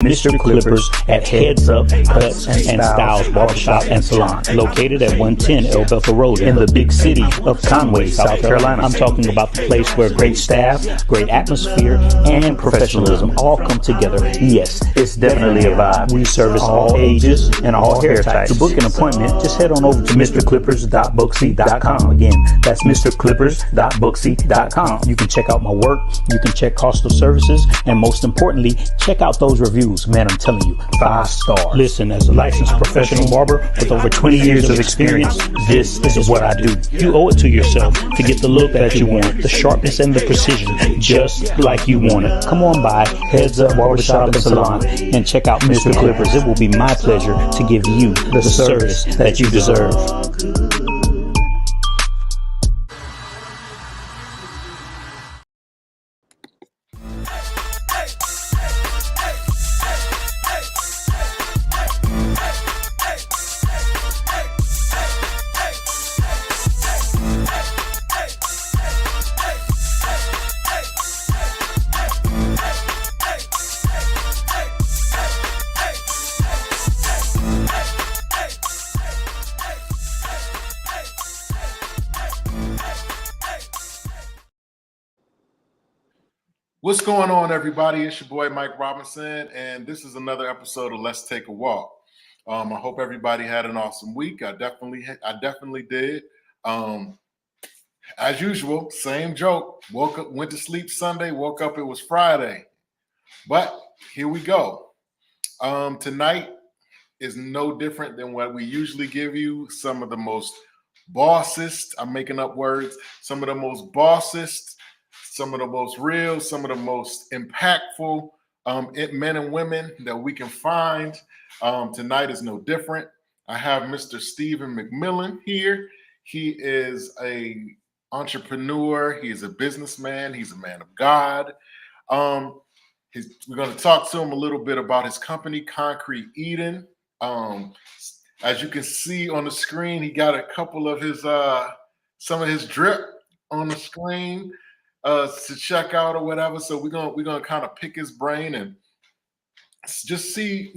Mr. Clippers at Heads Up Cuts and Styles Barbershop and Salon, located at 110 El Bethel Road in the big city of Conway, South Carolina. I'm talking about the place where great staff, great atmosphere, and professionalism all come together. Yes, it's definitely a vibe. We service all ages and all hair types. To book an appointment, just head on over to mrclippers.booksy.com. Again, that's mrclippers.booksy.com. You can check out my work, you can check cost of services, and most importantly, check out those reviews. Man, I'm telling you, 5 stars. Listen, as a licensed professional barber with over 20 years of experience, this is what I do. You owe it to yourself to get the look that you want, the sharpness and the precision, just like you want it. Come on by Heads Up Barbershop and Salon and check out Mr. Clippers. It will be my pleasure to give you the service that you deserve. What's going on, everybody? It's your boy Mike Robinson, and this is another episode of Let's Take a Walk. I hope everybody had an awesome week. I definitely did. As usual, same joke. Woke up, went to sleep Sunday, woke up, it was Friday. But here we go. Tonight is no different than what we usually give you. Some of the most bossest, I'm making up words, some of the most bossest, some of the most real, some of the most impactful men and women that we can find. Tonight is no different. I have Mr. Stephen Mcmillon here. He is an entrepreneur. He is a businessman. He's a man of God. We're going to talk to him a little bit about his company, Concrete Eden. As you can see on the screen, he got a couple of his, some of his drip on the screen to check out or whatever. So we're gonna kind of pick his brain and just see,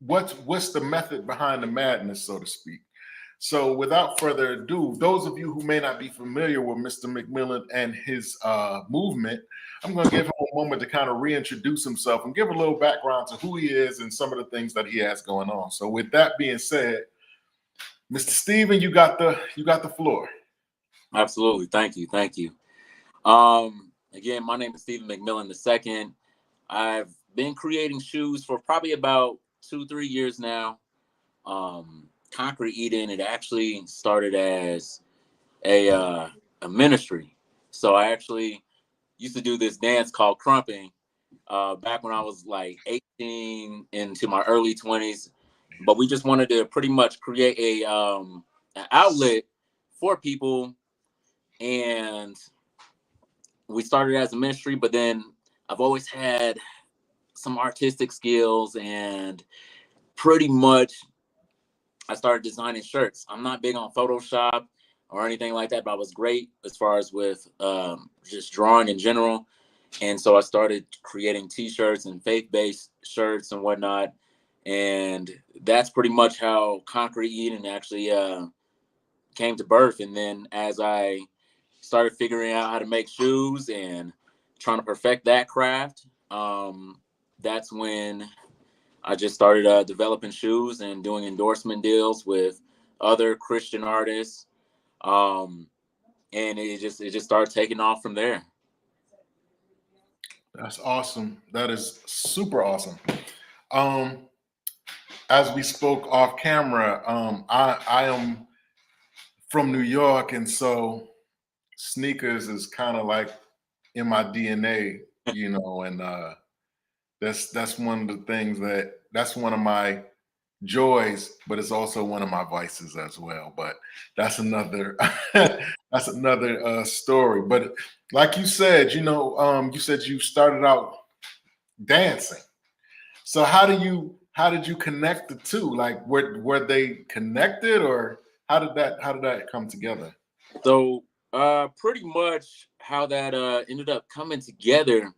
what's the method behind the madness, so to speak. So without further ado, those of you who may not be familiar with Mr. Mcmillon and his movement, I'm going to give him a moment to kind of reintroduce himself and give a little background to who he is and some of the things that he has going on. So with that being said, Mr. Stephen, you got the floor. Absolutely. Thank you. Again, my name is Stephen Mcmillon II. I've been creating shoes for probably about 2-3 years now. Concrete Eden, it actually started as a ministry. So I actually used to do this dance called crumping back when I was like 18 into my early 20s. But we just wanted to pretty much create an outlet for people, and we started as a ministry, but then I've always had some artistic skills, and pretty much I started designing shirts. I'm not big on Photoshop or anything like that, but I was great as far as with just drawing in general. And so I started creating t-shirts and faith-based shirts and whatnot. And that's pretty much how Concrete Eden actually came to birth. And then as I started figuring out how to make shoes and trying to perfect that craft, that's when I just started developing shoes and doing endorsement deals with other Christian artists. And it just started taking off from there. That's awesome. That is super awesome. As we spoke off camera, I am from New York, and so sneakers is kind of like in my DNA, and that's one of the things that's one of my joys, but it's also one of my vices as well. But that's another story. But like you said, you said you started out dancing. So how did you connect the two? Like were they connected, or how did that come together? So pretty much how that ended up coming together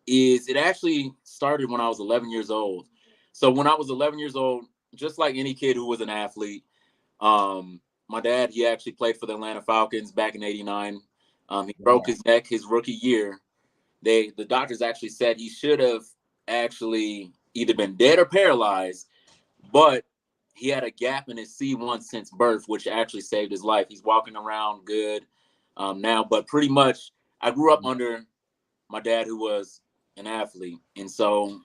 is it actually started when I was 11 years old. So when I was 11 years old, just like any kid who was an athlete, my dad, he actually played for the Atlanta Falcons back in '89. He broke his neck his rookie year. The doctors actually said he should have actually either been dead or paralyzed, but he had a gap in his C1 since birth, which actually saved his life. He's walking around good now, but pretty much I grew up under my dad, who was an athlete, and so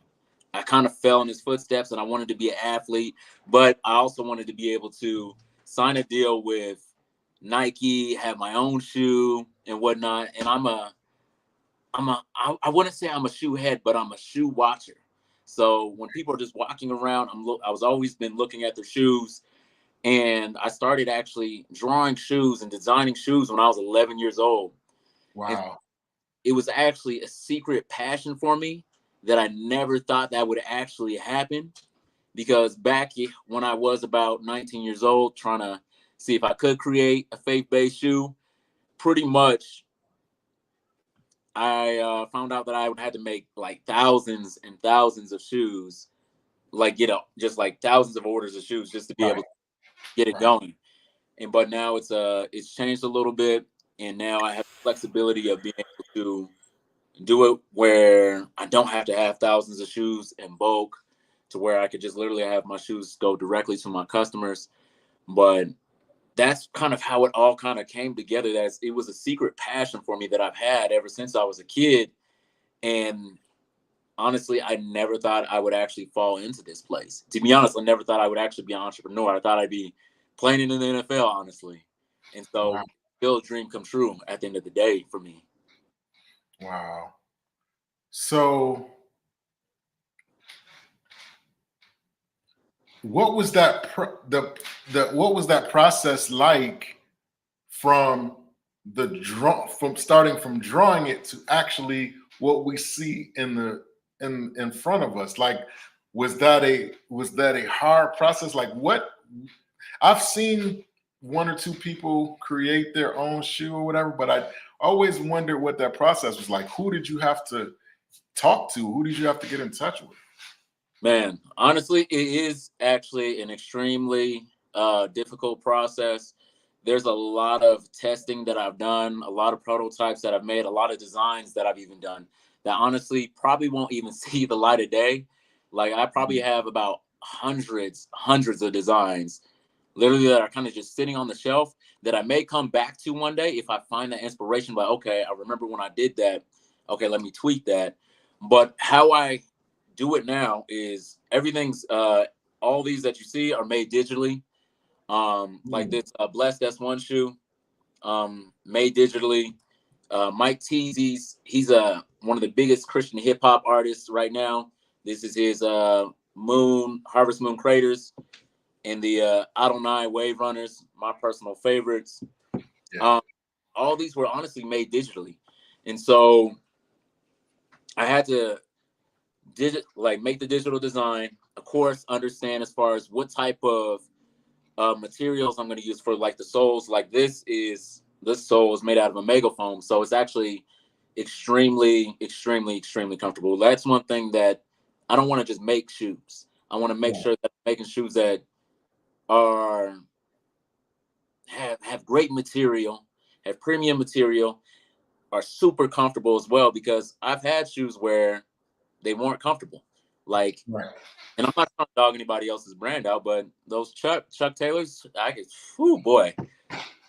I kind of fell in his footsteps, and I wanted to be an athlete, but I also wanted to be able to sign a deal with Nike, have my own shoe and whatnot. And I wouldn't say I'm a shoe head, but I'm a shoe watcher. So when people are just walking around, I was always been looking at their shoes, and I started actually drawing shoes and designing shoes when I was 11 years old. Wow. And it was actually a secret passion for me that I never thought that would actually happen, because back when I was about 19 years old, trying to see if I could create a faith-based shoe, pretty much I found out that I would have to make like thousands and thousands of shoes, like just like thousands of orders of shoes just to be able to get it going. And but now it's changed a little bit, and now I have the flexibility of being able to do it where I don't have to have thousands of shoes in bulk, to where I could just literally have my shoes go directly to my customers. But that's kind of how it all kind of came together. It was a secret passion for me that I've had ever since I was a kid. And honestly, I never thought I would actually fall into this place. To be honest, I never thought I would actually be an entrepreneur. I thought I'd be playing in the NFL, honestly. And so still a dream come true at the end of the day for me. Wow. So what was that what was that process like from starting from drawing it to actually what we see in front of us? Like, was that a hard process? Like, what I've seen one or two people create their own shoe or whatever, but I always wondered what that process was like. Who did you have to talk to? Who did you have to get in touch with? Man, honestly, it is actually an extremely difficult process. There's a lot of testing that I've done, a lot of prototypes that I've made, a lot of designs that I've even done that honestly probably won't even see the light of day. Like, I probably have about hundreds of designs literally that are kind of just sitting on the shelf that I may come back to one day if I find that inspiration. But okay, I remember when I did that. Okay, let me tweak that. But how I do it now is everything's all these that you see are made digitally. Like this Blessed S1 shoe, made digitally. Mike Teezy's, he's one of the biggest Christian hip hop artists right now. This is his Harvest Moon Craters, and the Adonai Wave Runners, my personal favorites. Yeah. All these were honestly made digitally, and so I had to make the digital design. Of course, understand as far as what type of materials I'm going to use for like the soles. Like this sole is made out of omega foam, so it's actually extremely comfortable. That's one thing that I don't want to just make shoes. I want to make sure that I'm making shoes that have great material, have premium material, are super comfortable as well, because I've had shoes where they weren't comfortable. Like, and I'm not trying to dog anybody else's brand out, but those Chuck Taylors, boy,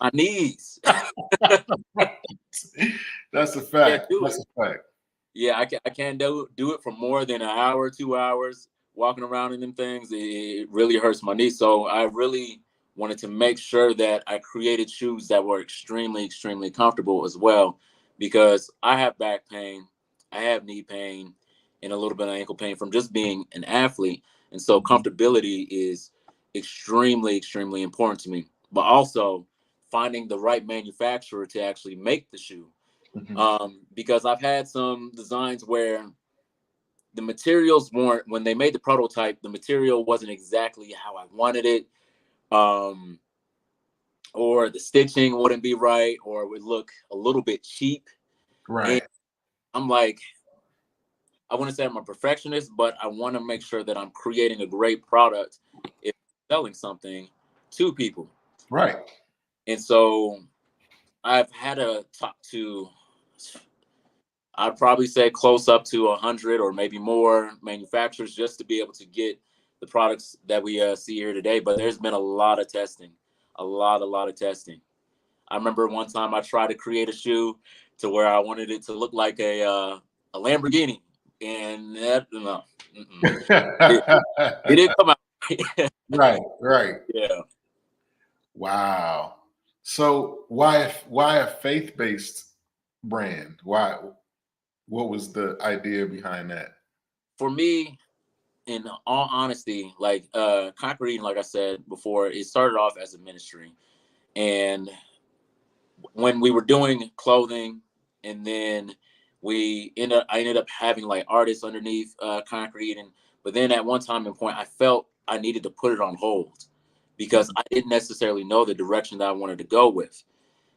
my knees. That's a fact. That's a fact. Yeah, I can't do it for more than an hour, 2 hours walking around in them things. It really hurts my knees. So I really wanted to make sure that I created shoes that were extremely comfortable as well, because I have back pain, I have knee pain, and a little bit of ankle pain from just being an athlete. And so comfortability is extremely important to me, but also finding the right manufacturer to actually make the shoe. Because I've had some designs where the materials weren't, when they made the prototype, the material wasn't exactly how I wanted it. Or the stitching wouldn't be right, or it would look a little bit cheap. Right. And I'm like, I wouldn't say I'm a perfectionist, but I want to make sure that I'm creating a great product if I'm selling something to people. Right. And so I've had to talk to, I'd probably say close up to 100 or maybe more manufacturers just to be able to get the products that we see here today. But there's been a lot of testing, a lot of testing. I remember one time I tried to create a shoe to where I wanted it to look like a Lamborghini, and that no, it didn't come out. Right. Yeah. Wow. So why a faith-based brand? Why? What was the idea behind that? For me, in all honesty, like Concrete, like I said before, it started off as a ministry, and when we were doing clothing, and then I ended up having like artists underneath Concrete, and but then at one time and point, I felt I needed to put it on hold because I didn't necessarily know the direction that I wanted to go with,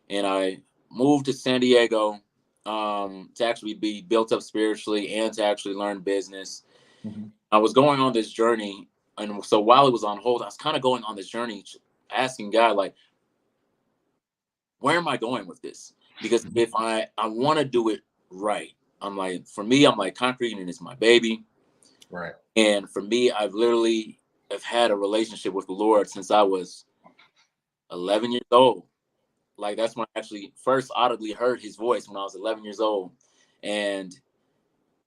and I moved to San Diego to actually be built up spiritually and to actually learn business. Mm-hmm. I was going on this journey, and so while it was on hold, I was kind of going on this journey, asking God, like, where am I going with this? Because if I want to do it right, I'm like, for me, I'm like, Concrete and it's my baby. Right. And for me, I've literally have had a relationship with the Lord since I was 11 years old. Like that's when I actually first audibly heard his voice when I was 11 years old. And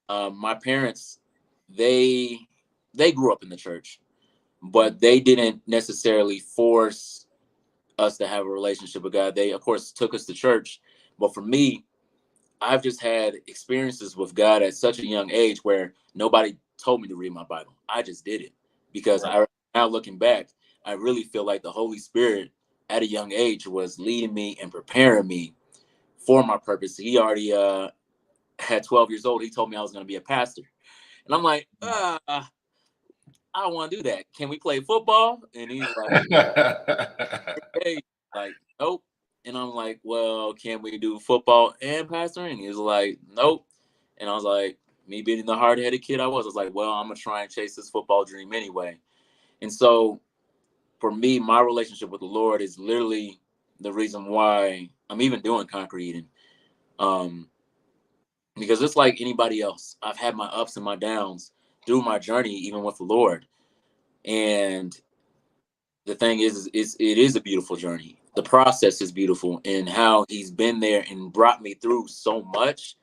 my parents, they grew up in the church, but they didn't necessarily force us to have a relationship with God. They, of course, took us to church. But for me, I've just had experiences with God at such a young age where nobody told me to read my Bible. I just did it because now looking back, I really feel like the Holy Spirit at a young age was leading me and preparing me for my purpose. He already at 12 years old, he told me I was going to be a pastor. And I'm like, I don't want to do that. Can we play football? And he's like, hey, like, nope. And I'm like, well, can we do football and pastoring? And he was like, nope. And I was like, me being the hard-headed kid I was like, well, I'm going to try and chase this football dream anyway. And so for me, my relationship with the Lord is literally the reason why I'm even doing Concrete. And because it's like anybody else, I've had my ups and my downs through my journey, even with the Lord. And the thing is it is a beautiful journey. The process is beautiful, and how he's been there and brought me through so much.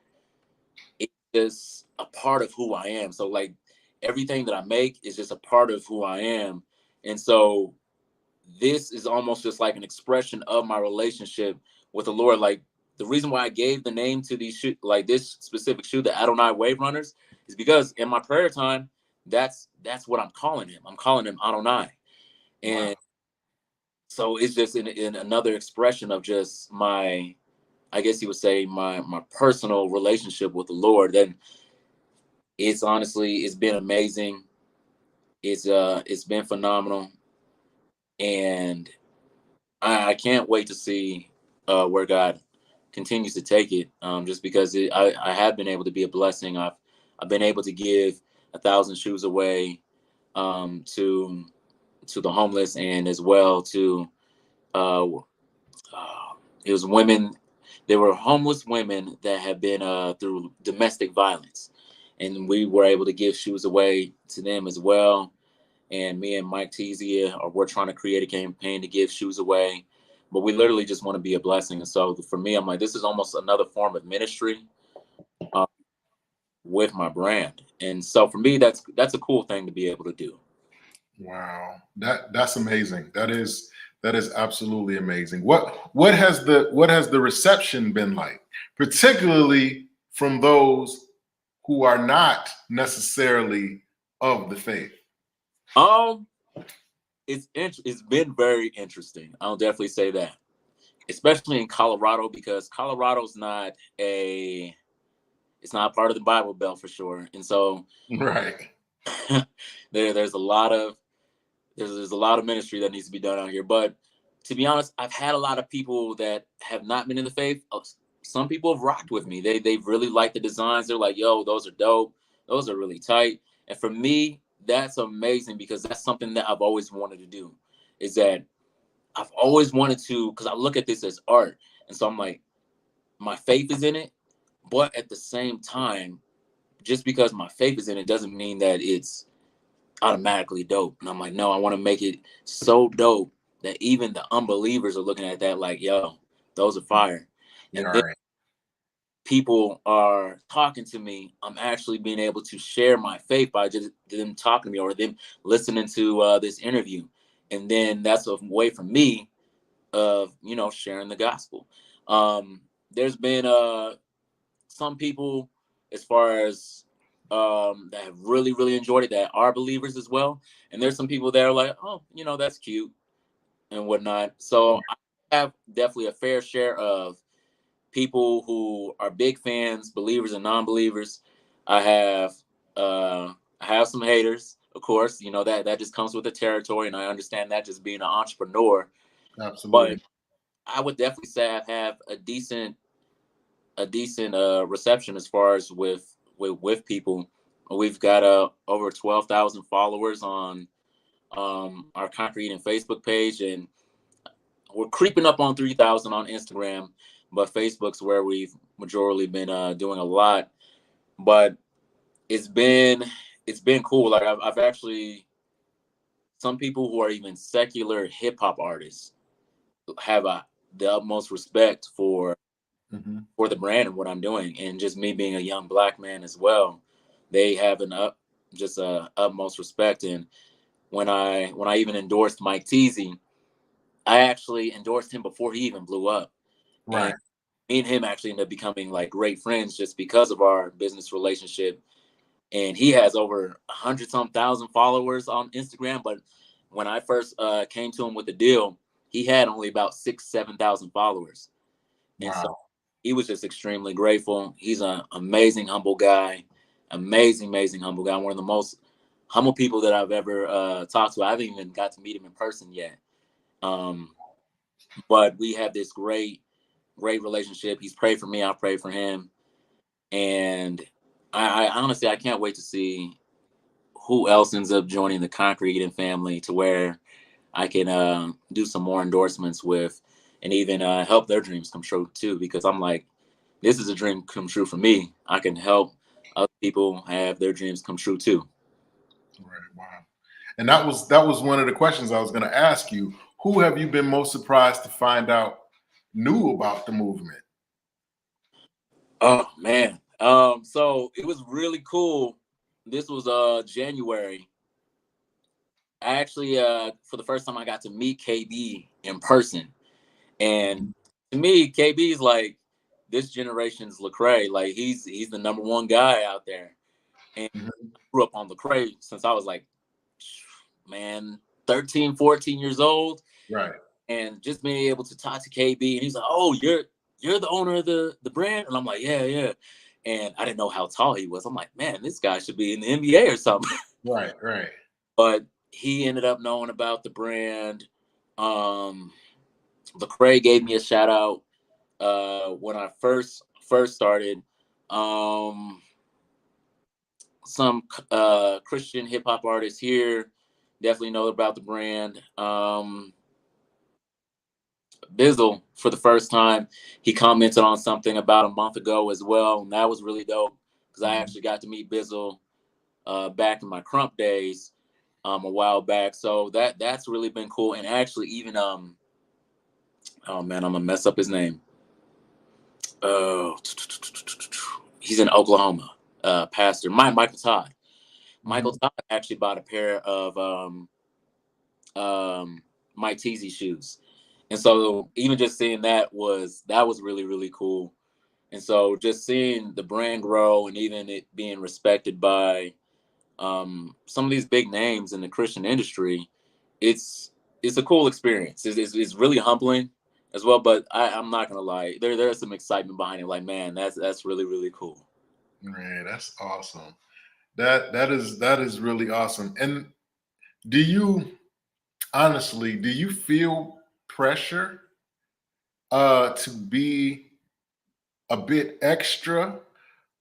It's just a part of who I am. So like everything that I make is just a part of who I am. And so this is almost just like an expression of my relationship with the Lord. Like the reason why I gave the name to these shoe, like this specific shoe, the Adonai Wave Runners, is because in my prayer time, that's what I'm calling him. I'm calling him Adonai. And wow. So it's just in another expression of just my, I guess you would say my personal relationship with the Lord. And it's honestly, it's been amazing. It's been phenomenal. And I can't wait to see where God continues to take it. Just because I have been able to be a blessing. I've been able to give 1,000 shoes away to the homeless, and as well to it was women. There were homeless women that had been through domestic violence, and we were able to give shoes away to them as well. And me and Mike Tezia we're trying to create a campaign to give shoes away, but we literally just want to be a blessing. And so for me, I'm like, this is almost another form of ministry with my brand. And so for me, that's a cool thing to be able to do. Wow, that's amazing. That is absolutely amazing. What has the reception been like, particularly from those who are not necessarily of the faith? It's been very interesting. I'll definitely say that, especially in Colorado, because Colorado's not it's not part of the Bible Belt for sure. And so right. there's a lot of ministry that needs to be done out here. But to be honest, I've had a lot of people that have not been in the faith. Some people have rocked with me. They've really liked the designs. They're like, yo, those are dope. Those are really tight. And for me, that's amazing because that's something that I've always wanted to do. Is that I've always wanted to, because I look at this as art. And so I'm like, my faith is in it. But at the same time, just because my faith is in it doesn't mean that it's automatically dope. And I'm like, no, I want to make it so dope that even the unbelievers are looking at that like, yo, those are fire. Yeah, And all then right. people are talking to me, I'm actually being able to share my faith by just them talking to me or them listening to this interview. And then that's a way for me of, sharing the gospel. There's been some people as far as that have really, really enjoyed it that are believers as well. And there's some people that are like, oh, that's cute and whatnot. So I have definitely a fair share of people who are big fans, believers and non-believers. I have I have some haters, of course. That just comes with the territory, and I understand that just being an entrepreneur. Absolutely. But I would definitely say I have a decent reception as far as with people. We've got over 12,000 followers on our Concrete and Facebook page, and we're creeping up on 3,000 on Instagram, but Facebook's where we've majorly been doing a lot. But it's been cool. Like I've actually, some people who are even secular hip hop artists have the utmost respect Mm-hmm. for the brand and what I'm doing, and just me being a young Black man as well. They have just utmost respect. And when I even endorsed Mike Teasy, I actually endorsed him before he even blew up. And Right. me and him actually ended up becoming like great friends just because of our business relationship. And he has over 100-some thousand followers on Instagram. But when I first came to him with the deal, he had only about 6,000-7,000 followers. And so Wow. he was just extremely grateful. He's an amazing, humble guy, amazing, humble guy. One of the most humble people that I've ever talked to. I haven't even got to meet him in person yet. But we have this great relationship. He's prayed for me. I prayed for him. And I honestly, I can't wait to see who else ends up joining the Concrete Eating family to where I can do some more endorsements with and even help their dreams come true too. Because I'm like, this is a dream come true for me. I can help other people have their dreams come true too. Right. Wow. And that was one of the questions I was going to ask you. Who have you been most surprised to find out knew about the movement? Oh man. So it was really cool. This was January. I actually for the first time I got to meet KB in person. And to me, KB is like this generation's Lecrae. Like he's the number one guy out there. And Mhm. I grew up on Lecrae since I was like, man, 13, 14 years old. Right. And just being able to talk to KB, and he's like, "Oh, you're the owner of the brand," and I'm like, "Yeah, yeah." And I didn't know how tall he was. I'm like, "Man, this guy should be in the NBA or something." Right. Right. But he ended up knowing about the brand. Lecrae gave me a shout out when I first started. Um, some Christian hip hop artists here definitely know about the brand. Bizzle, for the first time, he commented on something about a month ago as well, and that was really dope because I Mhm. actually got to meet Bizzle back in my Crump days a while back. So that's really been cool. And actually, even oh man, I'm gonna mess up his name. Oh, he's in Oklahoma. Pastor Michael Todd. Michael Mhm. Todd actually bought a pair of Mike Teasy shoes, and so even just seeing that was really really cool. And so just seeing the brand grow and even it being respected by some of these big names in the Christian industry, it's it's a cool experience. It's really humbling as well. But I'm not gonna lie, there's some excitement behind it. Like man, that's really really cool. Man, that's awesome. That is really awesome. And do you honestly do you feel pressure to be a bit extra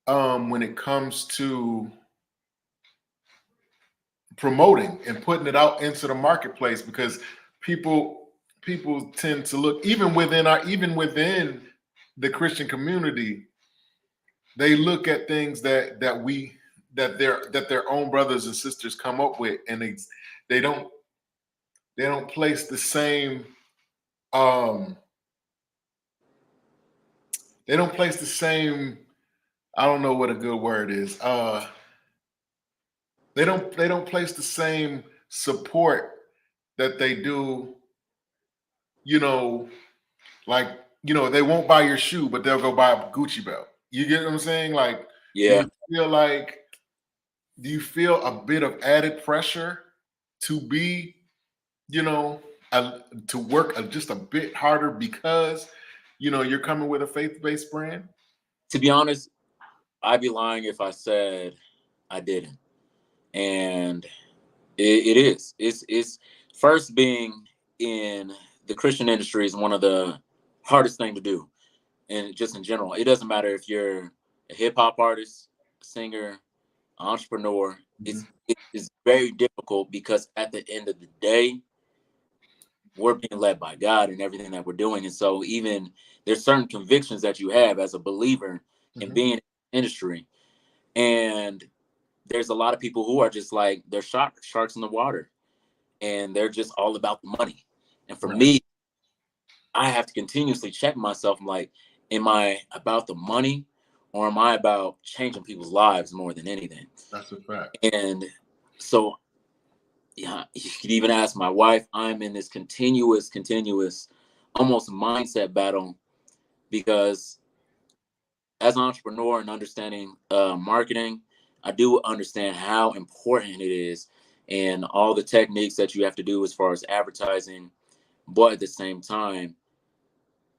when it comes to promoting and putting it out into the marketplace, because people tend to look, even within the Christian community, they look at things that their own brothers and sisters come up with, and they don't place the same they don't place the same, I don't know what a good word is. They don't place the same support that they do, you know, like, they won't buy your shoe, but they'll go buy a Gucci belt. You get what I'm saying? Like, Yeah. do you feel a bit of added pressure to be, to work just a bit harder because, you're coming with a faith-based brand? To be honest, I'd be lying if I said I didn't. And it is. It's first, being in the Christian industry is one of the hardest thing to do. And just in general, it doesn't matter if you're a hip hop artist, singer, entrepreneur. It's very difficult, because at the end of the day, we're being led by God in everything that we're doing. And so even there's certain convictions that you have as a believer in being in the industry. And there's a lot of people who are just like, they're sharks in the water, and they're just all about the money. And for me, I have to continuously check myself. I'm like, am I about the money, or am I about changing people's lives more than anything? That's a fact. And so, yeah, you could even ask my wife. I'm in this continuous, almost mindset battle, because as an entrepreneur and understanding marketing, I do understand how important it is, and all the techniques that you have to do as far as advertising. But at the same time,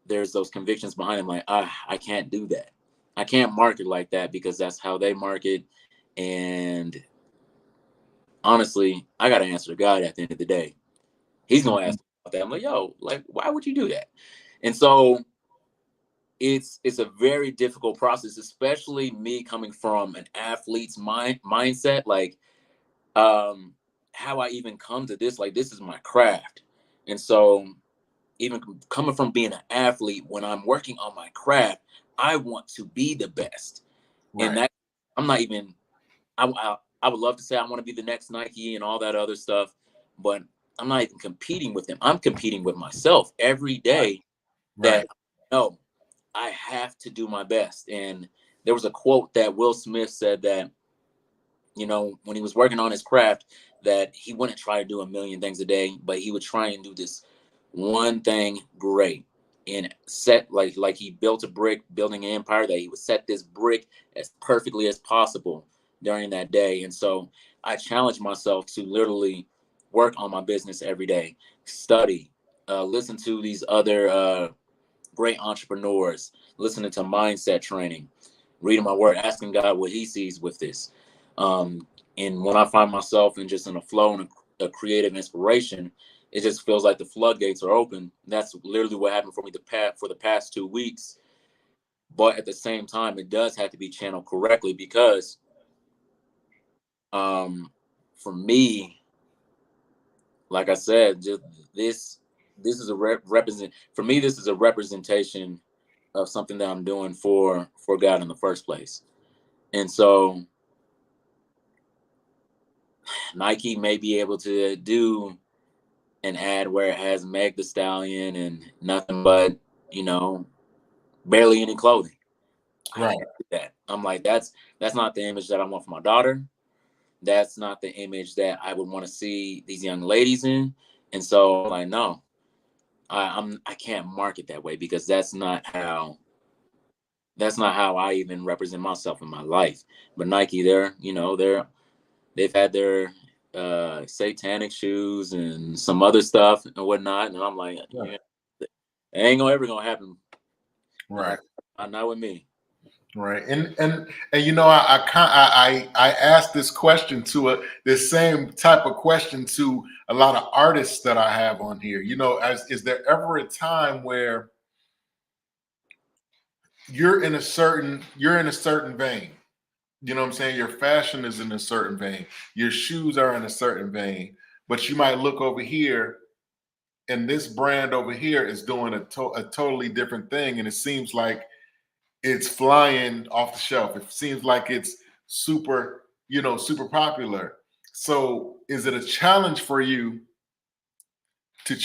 there's those convictions behind them. Like, I can't do that. I can't market like that, because that's how they market. And honestly, I got to answer to God at the end of the day. He's going to ask about that. I'm like, yo, like, why would you do that? And so it's a very difficult process, especially me coming from an athlete's mindset. Like, how I even come to this, like, this is my craft. And so even coming from being an athlete, when I'm working on my craft, I want to be the best. Right. And that, I'm not even, I would love to say I want to be the next Nike and all that other stuff, but I'm not even competing with them. I'm competing with myself every day. That no, I have to do my best. And there was a quote that Will Smith said that, when he was working on his craft, that he wouldn't try to do a million things a day, but he would try and do this one thing great, and set like he built a brick, building an empire, that he would set this brick as perfectly as possible during that day. And so I challenged myself to literally work on my business every day, study, listen to these other great entrepreneurs, listening to mindset training, reading my word, asking God what he sees with this. And when I find myself in just in a flow and a creative inspiration, it just feels like the floodgates are open. That's literally what happened for me for the past 2 weeks. But at the same time, it does have to be channeled correctly, because for me, like I said, just this is a for me, this is a representation of something that I'm doing for God in the first place. And so Nike may be able to do an ad where it has Meg the Stallion and nothing but, barely any clothing. Right. That I'm like, that's not the image that I want for my daughter. That's not the image that I would want to see these young ladies in. And so, like, no, I can't market that way, because that's not how I even represent myself in my life. But Nike, they've had their satanic shoes and some other stuff and whatnot, and I'm like, yeah, it ain't ever gonna happen. Right. Not with me. Right. And I asked this question this same type of question to a lot of artists that I have on here. Is there ever a time where you're in a certain vein, You know what I'm saying? Your fashion is in a certain vein. Your shoes are in a certain vein. But you might look over here, and this brand over here is doing a totally different thing. And it seems like it's flying off the shelf. It seems like it's super, super popular. So is it a challenge for you to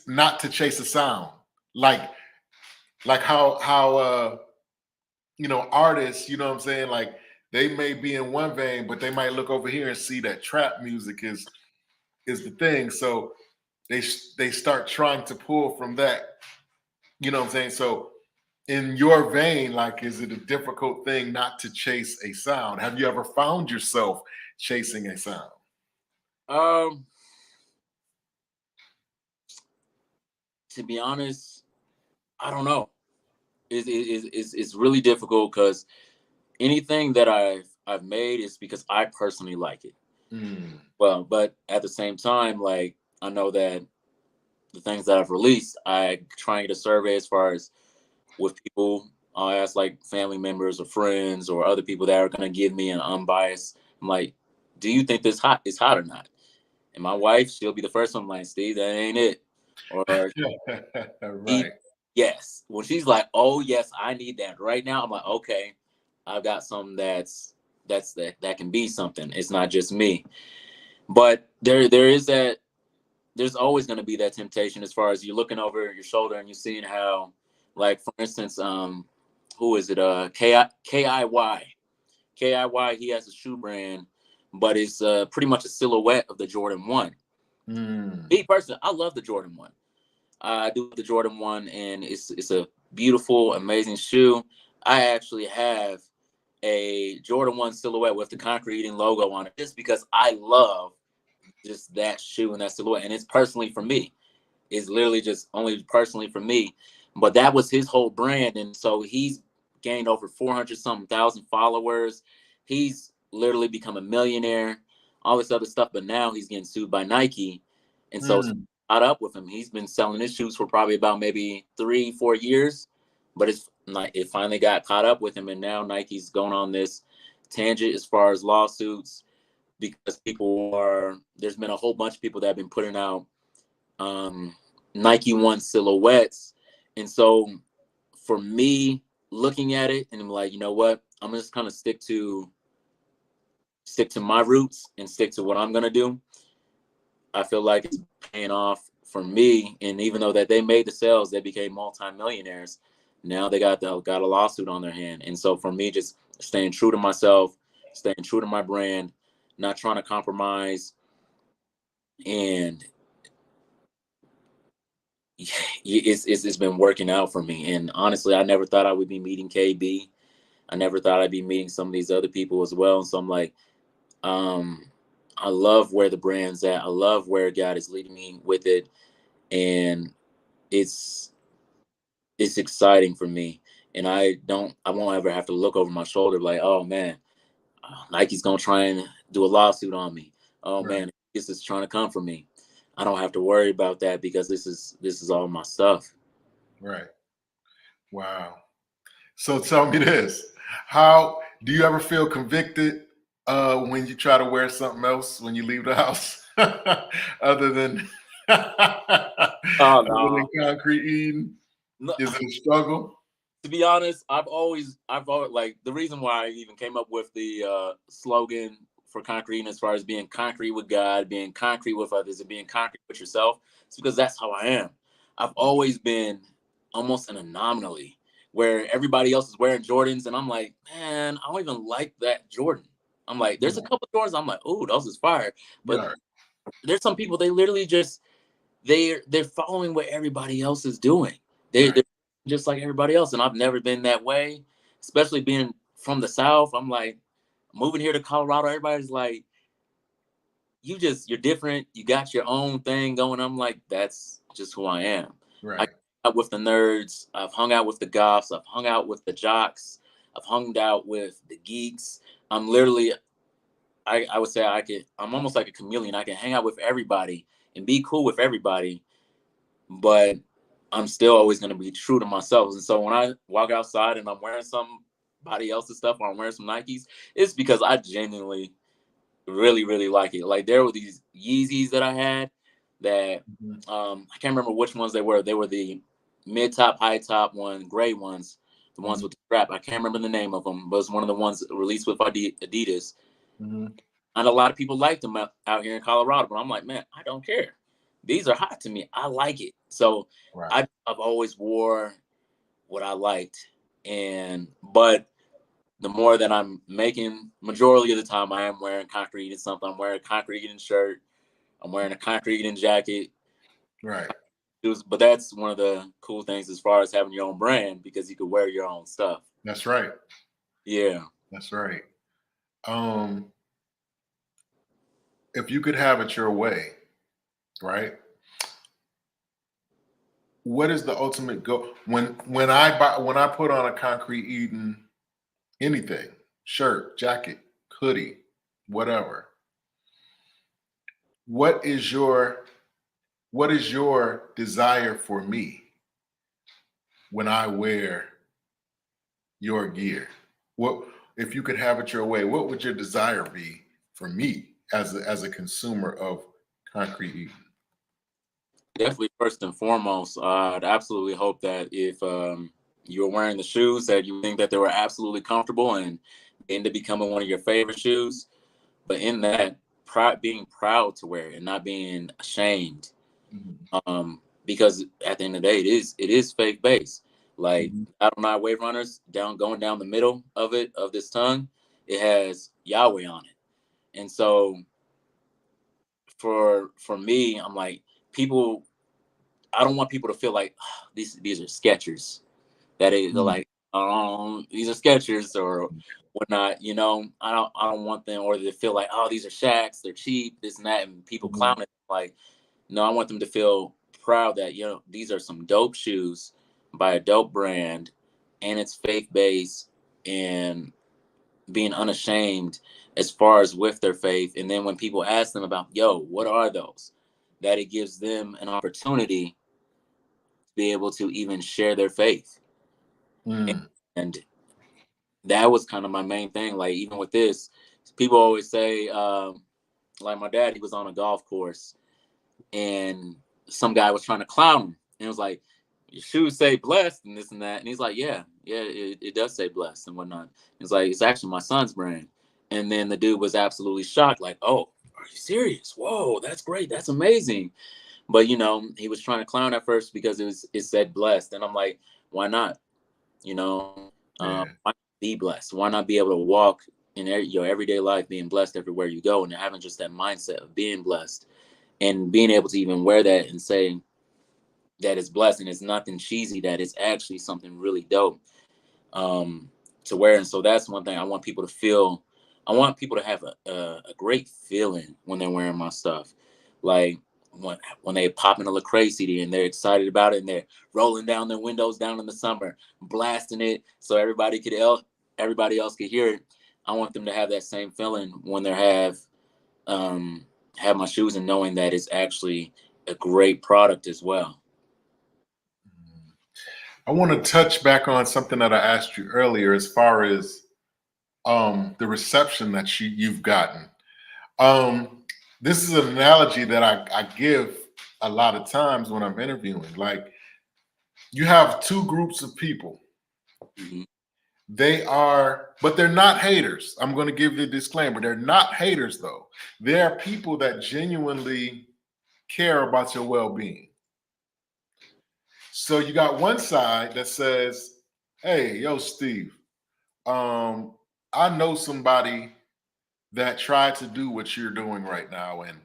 not to chase a sound? Like how artists, you know what I'm saying? Like they may be in one vein, but they might look over here and see that trap music is the thing. So they start trying to pull from that. You know what I'm saying? So in your vein, like, is it a difficult thing not to chase a sound? Have you ever found yourself chasing a sound? To be honest, I don't know. It's really difficult because anything that I've made is because I personally like it. Well, but at the same time, like I know that the things that I've released, I try and get a survey as far as with people. I ask like family members or friends or other people that are gonna give me an unbiased. I'm like, do you think this is hot or not? And my wife, she'll be the first one like, Steve, that ain't it. Or Right. yes. When she's like, oh yes, I need that right now. I'm like, okay, I've got something that can be something. It's not just me. But there is that there's always going to be that temptation as far as you're looking over your shoulder and you're seeing how, like for instance, who is it? KIY. KIY, he has a shoe brand, but it's pretty much a silhouette of the Jordan 1. Me personally, I love the Jordan 1. I do the Jordan 1, and it's a beautiful, amazing shoe. I actually have a Jordan 1 silhouette with the concrete eating logo on it just because I love just that shoe and that silhouette. And it's personally for me. It's literally just only personally for me. But that was his whole brand. And so he's gained over 400 something thousand followers. He's literally become a millionaire, all this other stuff. But now he's getting sued by Nike. And so it's caught up with him. He's been selling his shoes for probably about maybe 3-4 years. But it finally got caught up with him. And now Nike's going on this tangent as far as lawsuits because there's been a whole bunch of people that have been putting out Nike 1 silhouettes. And so for me looking at it and I'm like, you know what, I'm just kind of stick to my roots and stick to what I'm going to do. I feel like it's paying off for me. And even though that they made the sales, they became multimillionaires. Now they got a lawsuit on their hand. And so for me, just staying true to myself, staying true to my brand, not trying to compromise. And it's been working out for me. And honestly, I never thought I would be meeting KB. I never thought I'd be meeting some of these other people as well. And so I'm like, I love where the brand's at. I love where God is leading me with it. And it's exciting for me. And I won't ever have to look over my shoulder like, oh man, Nike's gonna try and do a lawsuit on me. Oh man, this is trying to come for me. I don't have to worry about that because this is all my stuff. Right. Wow. So tell me this: how do you ever feel convicted when you try to wear something else when you leave the house, other than Oh other than no. concrete eating? No, Is it a struggle? to be honest, I've always like the reason why I even came up with the slogan for concrete as far as being concrete with God, being concrete with others, and being concrete with yourself. It's because that's how I am. I've always been almost an anomaly where everybody else is wearing Jordans, and I'm like, man, I don't even like that Jordan. I'm like, there's a couple of Jordans. I'm like, oh, those is fire. But there's some people they literally just they're following what everybody else is doing. They're just like everybody else, and I've never been that way. Especially being from the South, I'm like moving here to Colorado. Everybody's like, you're different. You got your own thing going. I'm like, that's just who I am. Right. I hung out with the nerds. I've hung out with the goths. I've hung out with the jocks. I've hung out with the geeks. I'm literally, I would say I'm almost like a chameleon. I can hang out with everybody and be cool with everybody, but I'm still always going to be true to myself. And so when I walk outside and I'm wearing something everybody else's stuff or I'm wearing some Nikes, it's because I genuinely really, really like it. Like there were these Yeezys that I had that I can't remember which ones they were. They were the mid top, high top one, gray ones, the ones with the strap. I can't remember the name of them, but it's one of the ones released with Adidas. And a lot of people liked them out here in Colorado, but I'm like, man, I don't care. These are hot to me. I like it. So I've always wore what I liked. But the more that I'm making, majority of the time I am wearing concrete eating something. I'm wearing a concrete eating shirt. I'm wearing a concrete eating jacket. Right. But that's one of the cool things as far as having your own brand, because you could wear your own stuff. That's right. Yeah. That's right. If you could have it your way, right? What is the ultimate goal? When I put on a concrete eating anything, shirt, jacket, hoodie, whatever, what is your desire for me when I wear your gear? What if you could have it your way? What would your desire be for me as a consumer of concrete eating? Definitely, first and foremost, I'd absolutely hope that if you were wearing the shoes, that you think that they were absolutely comfortable and end up becoming one of your favorite shoes. But in that, being proud to wear it and not being ashamed, because at the end of the day, it is faith based. Like out on our wave runners, going down the middle of this tongue, it has Yahweh on it, and so for me, I'm like, people. I don't want people to feel like these are Skechers. They're like, these are Skechers or whatnot. You know, I don't want them, or they feel like, oh, these are Shacks. They're cheap, this and that, and people clown it. Like, no, I want them to feel proud that, you know, these are some dope shoes by a dope brand, and it's faith based and being unashamed as far as with their faith. And then when people ask them about, yo, what are those? That it gives them an opportunity be able to even share their faith. And that was kind of my main thing. Like, even with this, people always say, like my dad, he was on a golf course and some guy was trying to clown him. And it was like, your shoes say blessed and this and that. And he's like, yeah, it does say blessed and whatnot. It's like, it's actually my son's brand. And then the dude was absolutely shocked, like, oh, are you serious? Whoa, that's great. That's amazing. But, you know, he was trying to clown at first because it said blessed. And I'm like, why not? You know, why not be blessed? Why not be able to walk in your everyday life being blessed everywhere you go and having just that mindset of being blessed and being able to even wear that and say that it's blessed and it's nothing cheesy, that it's actually something really dope to wear. And so that's one thing I want people to feel. I want people to have a great feeling when they're wearing my stuff. Like, when they pop in a Lecrae CD and they're excited about it and they're rolling down their windows down in the summer, blasting it so everybody else could hear it. I want them to have that same feeling when they have my shoes and knowing that it's actually a great product as well. I want to touch back on something that I asked you earlier as far as the reception that you've gotten. This is an analogy that I give a lot of times when I'm interviewing. Like, you have two groups of people. But they're not haters. I'm going to give you a disclaimer. They're not haters, though. They are people that genuinely care about your well-being. So you got one side that says, hey, yo, Steve, I know somebody that tried to do what you're doing right now, and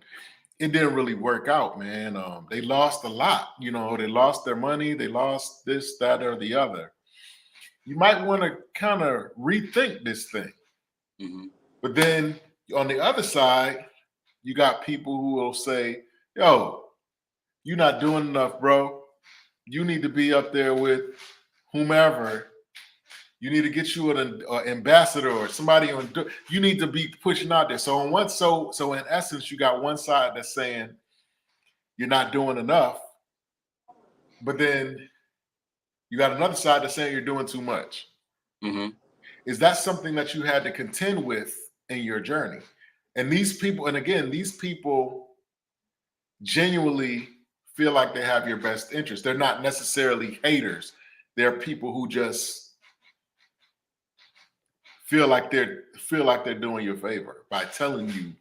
it didn't really work out, man. They lost a lot. You know, they lost their money. They lost this, that, or the other. You might want to kind of rethink this thing. But then on the other side, you got people who will say, yo, you're not doing enough, bro. You need to be up there with whomever. You need to get you an ambassador or somebody on. You need to be pushing out there. So in essence, you got one side that's saying you're not doing enough, but then you got another side that's saying you're doing too much. is that something that you had to contend with in your journey? And these people, and again, these people genuinely feel like they have your best interest. They're not necessarily haters. They're people who just feel like they're doing you a favor by telling you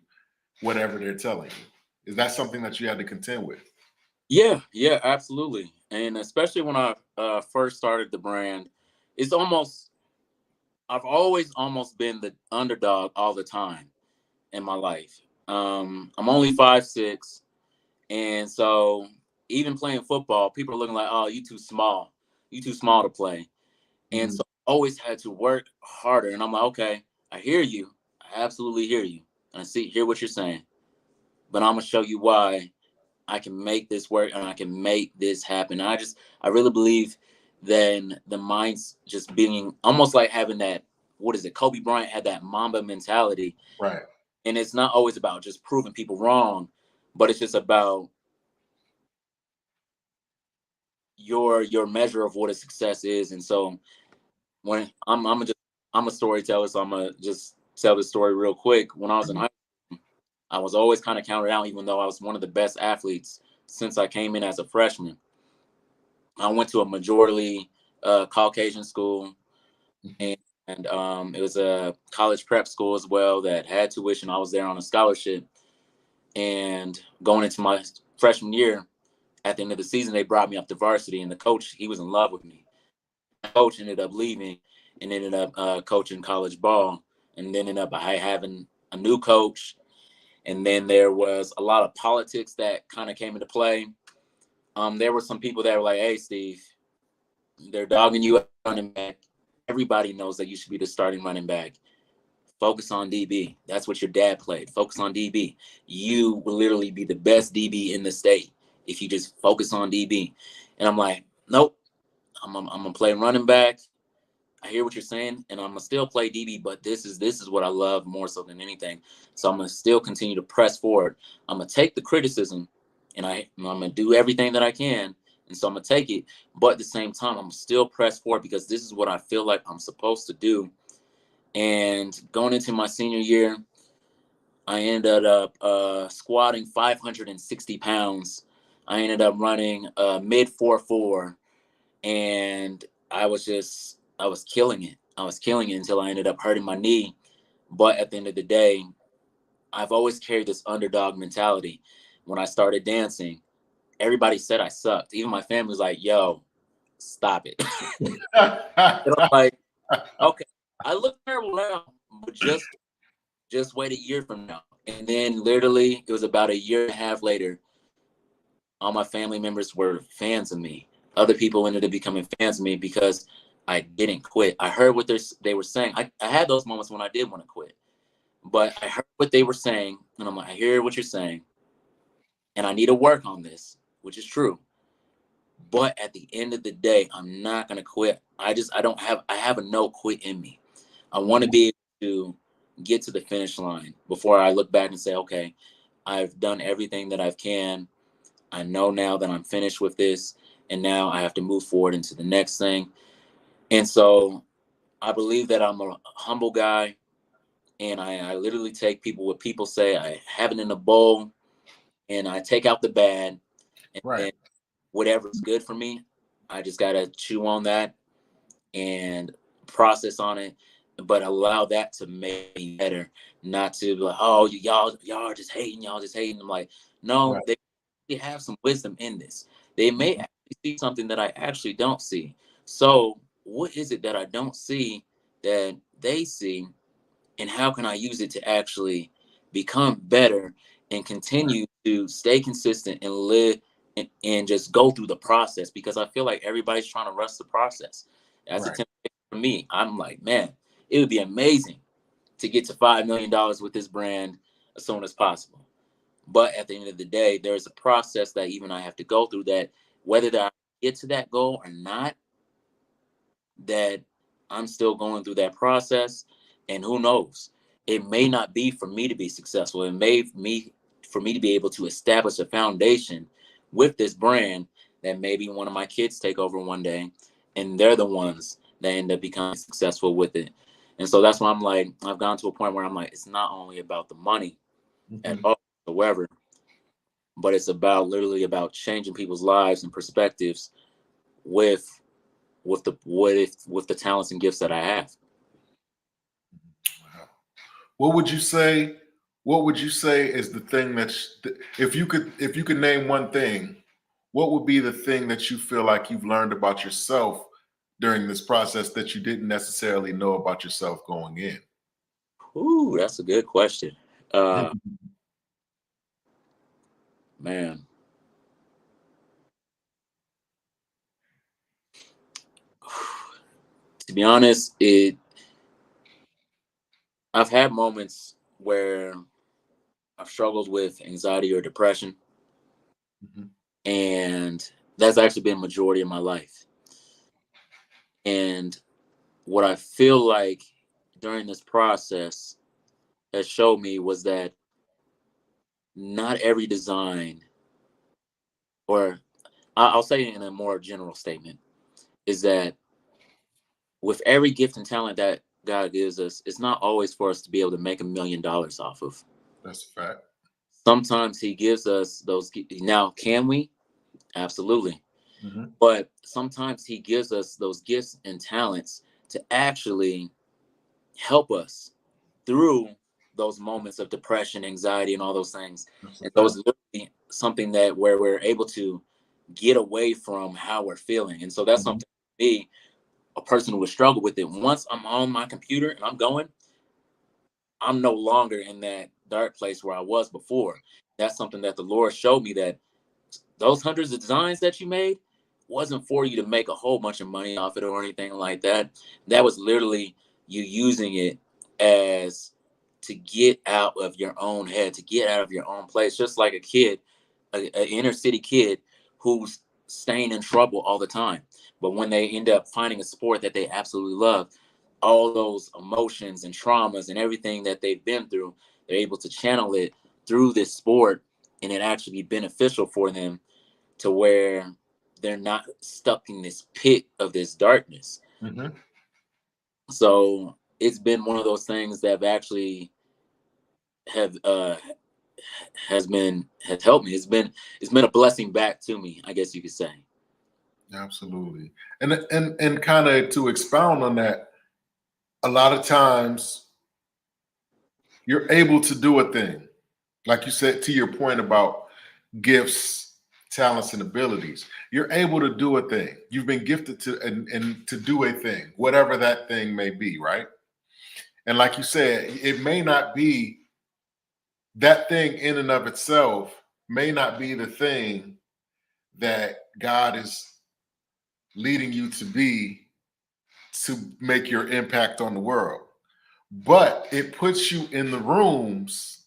whatever they're telling you. Is that something that you had to contend with? Yeah, absolutely. And especially when I first started the brand, it's almost, I've always almost been the underdog all the time in my life. I'm only 5'6", and so even playing football, people are looking like, "Oh, you too small. You too small to play." And so I always had to work harder. And I'm like, okay, I hear you. I absolutely hear you. And hear what you're saying. But I'm gonna show you why I can make this work and I can make this happen. I really believe then the mind's just being almost like having that, what is it? Kobe Bryant had that Mamba mentality. Right. And it's not always about just proving people wrong, but it's just about your measure of what a success is. And so when I'm a storyteller, so I'm gonna just tell this story real quick. When I was in high school, I was always kind of counted out, even though I was one of the best athletes since I came in as a freshman. I went to a majority Caucasian school, and it was a college prep school as well that had tuition. I was there on a scholarship, and going into my freshman year, at the end of the season, they brought me up to varsity, and the coach, he was in love with me. The coach ended up leaving and ended up coaching college ball, and ended up having a new coach. And then there was a lot of politics that kind of came into play. There were some people that were like, "Hey, Steve, they're dogging you at running back. Everybody knows that you should be the starting running back. Focus on DB. That's what your dad played. Focus on DB. You will literally be the best DB in the state if you just focus on DB." And I'm like, nope, I'm gonna play running back. I hear what you're saying, and I'm gonna still play DB, but this is what I love more so than anything. So I'm gonna still continue to press forward. I'm gonna take the criticism, and I'm gonna do everything that I can, and so I'm gonna take it. But at the same time, I'm still press forward because this is what I feel like I'm supposed to do. And going into my senior year, I ended up squatting 560 pounds. I ended up running mid 4.4, and I was killing it. I was killing it until I ended up hurting my knee. But at the end of the day, I've always carried this underdog mentality. When I started dancing, everybody said I sucked. Even my family was like, "Yo, stop it." And I'm like, okay, I look terrible now, but just wait a year from now. And then literally it was about a year and a half later, all my family members were fans of me. Other people ended up becoming fans of me because I didn't quit. I heard what they were saying. I had those moments when I did want to quit, but I heard what they were saying, and I'm like, I hear what you're saying, and I need to work on this, which is true. But at the end of the day, I'm not gonna quit. I have a no quit in me. I want to be able to get to the finish line before I look back and say, okay, I've done everything that I can. I know now that I'm finished with this, and now I have to move forward into the next thing. And so I believe that I'm a humble guy, and I literally take what people say, I have it in a bowl, and I take out the bad, and Right. then whatever's good for me, I just gotta chew on that and process on it, but allow that to make me better, not to be like, oh, y'all are just hating, y'all just hating. I'm like, no, Right. they have some wisdom in this. They may actually see something that I actually don't see. So what is it that I don't see that they see, and how can I use it to actually become better and continue to stay consistent and live and just go through the process? Because I feel like everybody's trying to rush the process. That's a Right. temptation for me. I'm like, man, it would be amazing to get to $5 million with this brand as soon as possible. But at the end of the day, there's a process that even I have to go through, that whether that I get to that goal or not, that I'm still going through that process. And who knows, it may not be for me to be successful. It may for me to be able to establish a foundation with this brand that maybe one of my kids take over one day, and they're the ones that end up becoming successful with it. And so that's why I'm like, I've gone to a point where I'm like, it's not only about the money at all, however, but it's about literally about changing people's lives and perspectives with the talents and gifts that I have. Wow. What would you say? What would you say is the thing if you could name one thing, what would be the thing that you feel like you've learned about yourself during this process that you didn't necessarily know about yourself going in? Ooh, that's a good question. Man. To be honest, I've had moments where I've struggled with anxiety or depression, and that's actually been majority of my life. And what I feel like during this process has showed me was that not every design, or I'll say it in a more general statement, is that with every gift and talent that God gives us, it's not always for us to be able to make $1 million off of. That's a fact. Sometimes he gives us those. Now, can we? Absolutely. But sometimes he gives us those gifts and talents to actually help us through those moments of depression, anxiety, and all those things. And those literally something that where we're able to get away from how we're feeling. And so that's something for me, a person who would struggle with it. Once I'm on my computer and I'm going, I'm no longer in that dark place where I was before. That's something that the Lord showed me, that those hundreds of designs that you made wasn't for you to make a whole bunch of money off it or anything like that. That was literally you using it as to get out of your own head, to get out of your own place. Just like a kid, an inner city kid who's staying in trouble all the time. But when they end up finding a sport that they absolutely love, all those emotions and traumas and everything that they've been through, they're able to channel it through this sport, and it actually be beneficial for them to where they're not stuck in this pit of this darkness. So it's been one of those things that actually has helped me. It's been a blessing back to me, I guess you could say. Absolutely. And kind of to expound on that, a lot of times you're able to do a thing, like you said, to your point about gifts, talents, and abilities. You're able to do a thing. You've been gifted to and to do a thing, whatever that thing may be, right? And like you said, it may not be that thing in and of itself, may not be the thing that God is leading you to be to make your impact on the world. But it puts you in the rooms.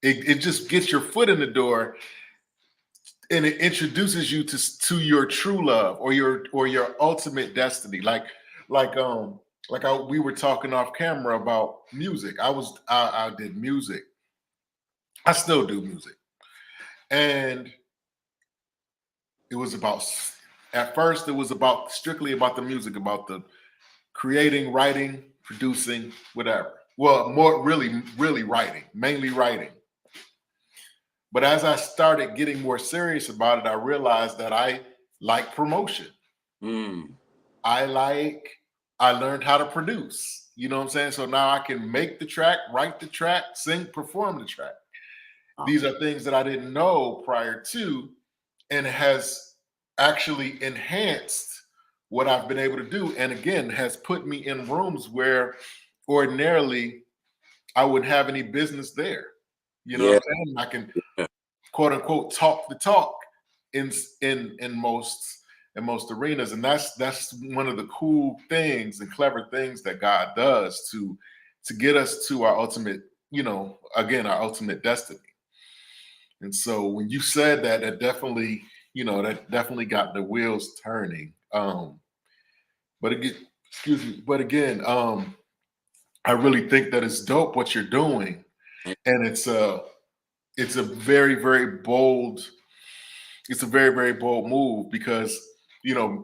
It just gets your foot in the door, and it introduces you to your true love or your ultimate destiny. We were talking off camera about music. I did music. I still do music, and it was about, at first it was about strictly about the music, about the creating, writing, producing, whatever. Well, more really writing, mainly writing. But as I started getting more serious about it, I realized that I like promotion. I learned how to produce. You know what I'm saying? So now I can make the track, write the track, sing, perform the track. These are things that I didn't know prior to, and has actually enhanced what I've been able to do. And again, has put me in rooms where ordinarily I wouldn't have any business there. You know what I'm saying? I can quote unquote talk the talk in most arenas. And that's one of the cool things and clever things that God does to get us to our ultimate, again, our ultimate destiny. And so when you said that, that definitely got the wheels turning. But again, I really think that it's dope what you're doing, and it's a very, very bold move, because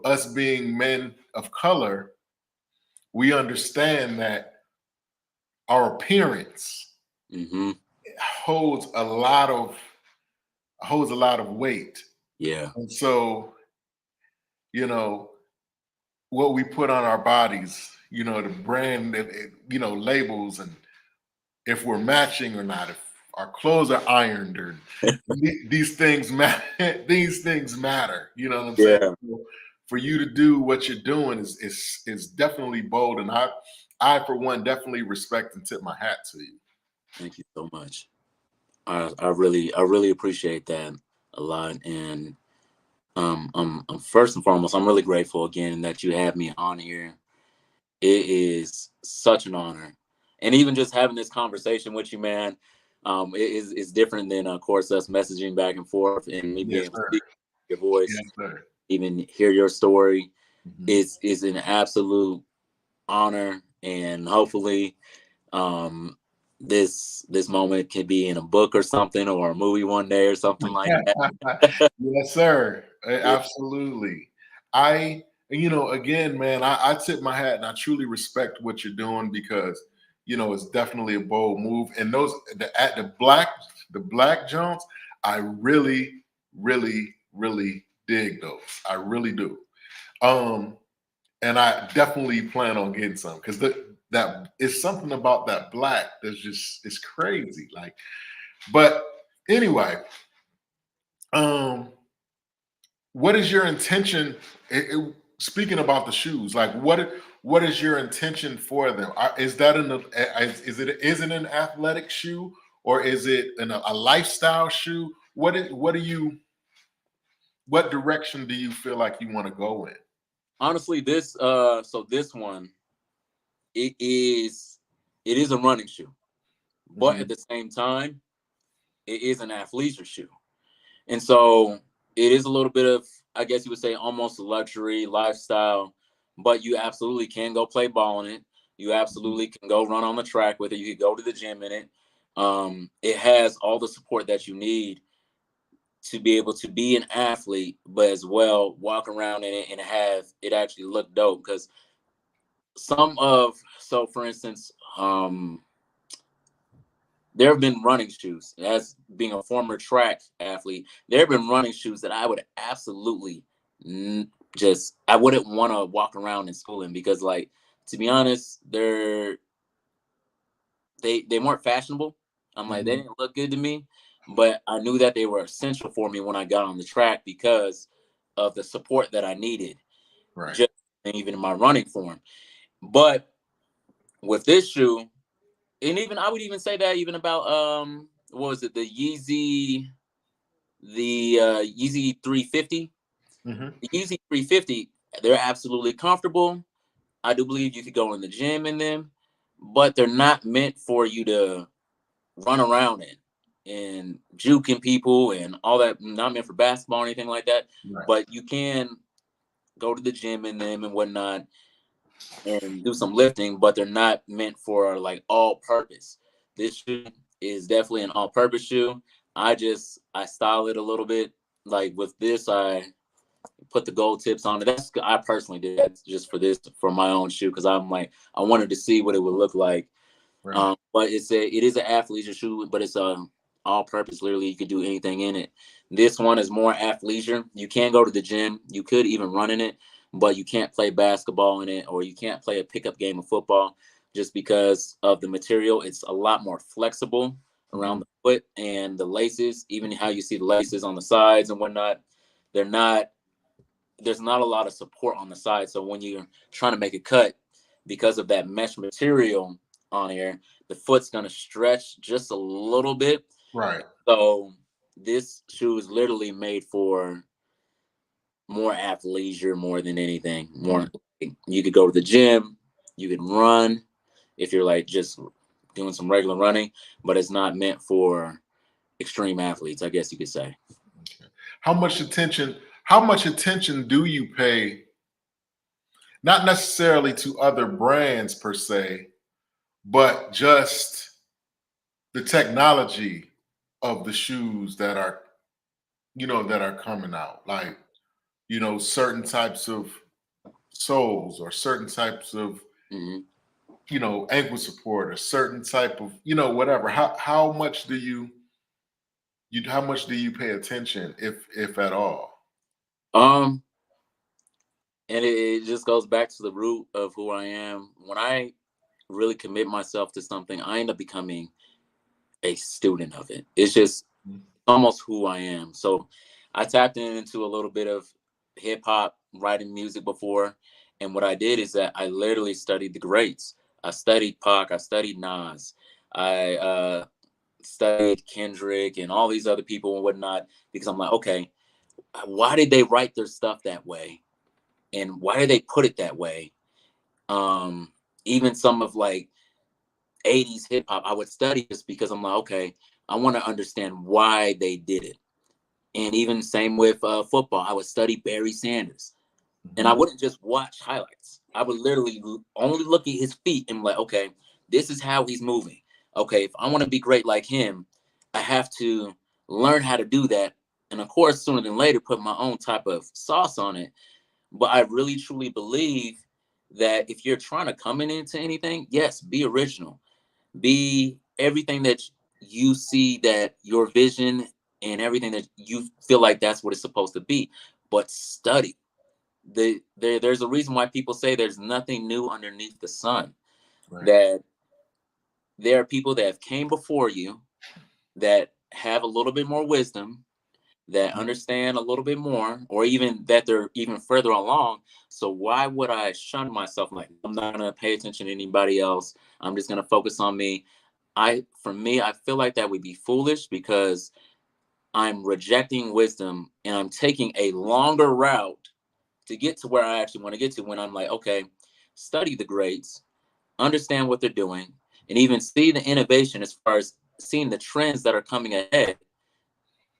us being men of color, we understand that our appearance Mm-hmm. holds a lot of weight. Yeah. And so, you know, what we put on our bodies, the brand, labels, and if we're matching or not, if our clothes are ironed, or these things matter. These things matter. You know what I'm saying? Yeah. For you to do what you're doing is definitely bold, and I for one definitely respect and tip my hat to you. Thank you so much. I really appreciate that a lot. And I'm first and foremost, I'm really grateful again that you have me on here. It is such an honor, and even just having this conversation with you, man, is different than, of course, us messaging back and forth and me being Yes, able to sir. speak your voice, Yes, sir. even hear your story. Mhm. Is an absolute honor, and hopefully, um, this moment could be in a book or something, or a movie one day or something like that. Yes, sir. Yeah. Absolutely. Again, man, I tip my hat and I truly respect what you're doing, because, it's definitely a bold move. And the black Jones, I really, really, really dig those. I really do. Um, and I definitely plan on getting some, because that it's something about that black that's just it's crazy. Like, but anyway, um, what is your intention? Speaking about the shoes, like what is your intention for them? Is that is it an athletic shoe, or is it a lifestyle shoe? What direction do you feel like you want to go in? Honestly, this one, it is it is a running shoe, but Mhm. at the same time, it is an athleisure shoe. And so it is a little bit of, I guess you would say, almost a luxury lifestyle, but you absolutely can go play ball in it. You Mhm. absolutely can go run on the track with it. You could go to the gym in it. It has all the support that you need to be able to be an athlete, but as well walk around in it and have it actually look dope. Because so for instance, there have been running shoes. As being a former track athlete, there have been running shoes that I would absolutely I wouldn't want to walk around in school in, because, like, to be honest, they weren't fashionable. I'm like, they Mhm. didn't look good to me, but I knew that they were essential for me when I got on the track because of the support that I needed, Right. just even in my running form. But with this shoe, and even I would even say that even about what was it, the Yeezy 350. Mhm. The Yeezy 350, they're absolutely comfortable. I do believe you could go in the gym in them, but they're not meant for you to run around in and juking people and all that. Not meant for basketball or anything like that, Right. but you can go to the gym in them and whatnot and do some lifting, but they're not meant for, like, all purpose. This shoe is definitely an all purpose shoe. I style it a little bit. Like with this, I put the gold tips on it. I personally did that just for my own shoe, because I'm like, I wanted to see what it would look like. Right. But it is an athleisure shoe, but it's a all purpose. Literally, you could do anything in it. This one is more athleisure. You can go to the gym. You could even run in it, but you can't play basketball in it, or you can't play a pickup game of football, just because of the material. It's a lot more flexible around Mhm. the foot, and the laces, even how you see the laces on the sides and whatnot, they're not there's not a lot of support on the side. So when you're trying to make a cut, because of that mesh material on here, the foot's gonna stretch just a little bit. Right. So this shoe is literally made for more athleisure more than anything. Mhm. More, you could go to the gym, you could run if you're like just doing some regular running, but it's not meant for extreme athletes, I guess you could say. How much attention? How much attention do you pay? Not necessarily to other brands per se, but just the technology of the shoes that are coming out. Like, certain types of soles, or certain types of Hmm. ankle support, a certain type of, whatever. How much do you pay attention, if at all? Um, and it just goes back to the root of who I am. When I really commit myself to something, I end up becoming a student of it. It's just almost who I am. So I tapped into a little bit of hip hop, writing music before. And what I did is that I literally studied the greats. I studied Pac, I studied Nas, I studied Kendrick and all these other people and whatnot, because I'm like, okay, why did they write their stuff that way? And why did they put it that way? Even some of like 80s hip hop, I would study this because I'm like, okay, I want to understand why they did it. And even same with football, I would study Barry Sanders, and I wouldn't just watch highlights. I would literally only look at his feet and be like, okay, this is how he's moving. Okay, if I want to be great like him, I have to learn how to do that. And of course, sooner than later, put my own type of sauce on it. But I really truly believe that if you're trying to come into anything, yes, be original. Be everything that you see, that your vision and everything that you feel like that's what it's supposed to be. But study. There's a reason why people say there's nothing new underneath the sun. Right. That there are people that have came before you that have a little bit more wisdom, that understand a little bit more, or even that they're even further along. So why would I shun myself? Like, I'm not going to pay attention to anybody else. I'm just going to focus on me. For me, I feel like that would be foolish, because I'm rejecting wisdom and I'm taking a longer route to get to where I actually want to get to, when I'm like, okay, study the greats, understand what they're doing, and even see the innovation as far as seeing the trends that are coming ahead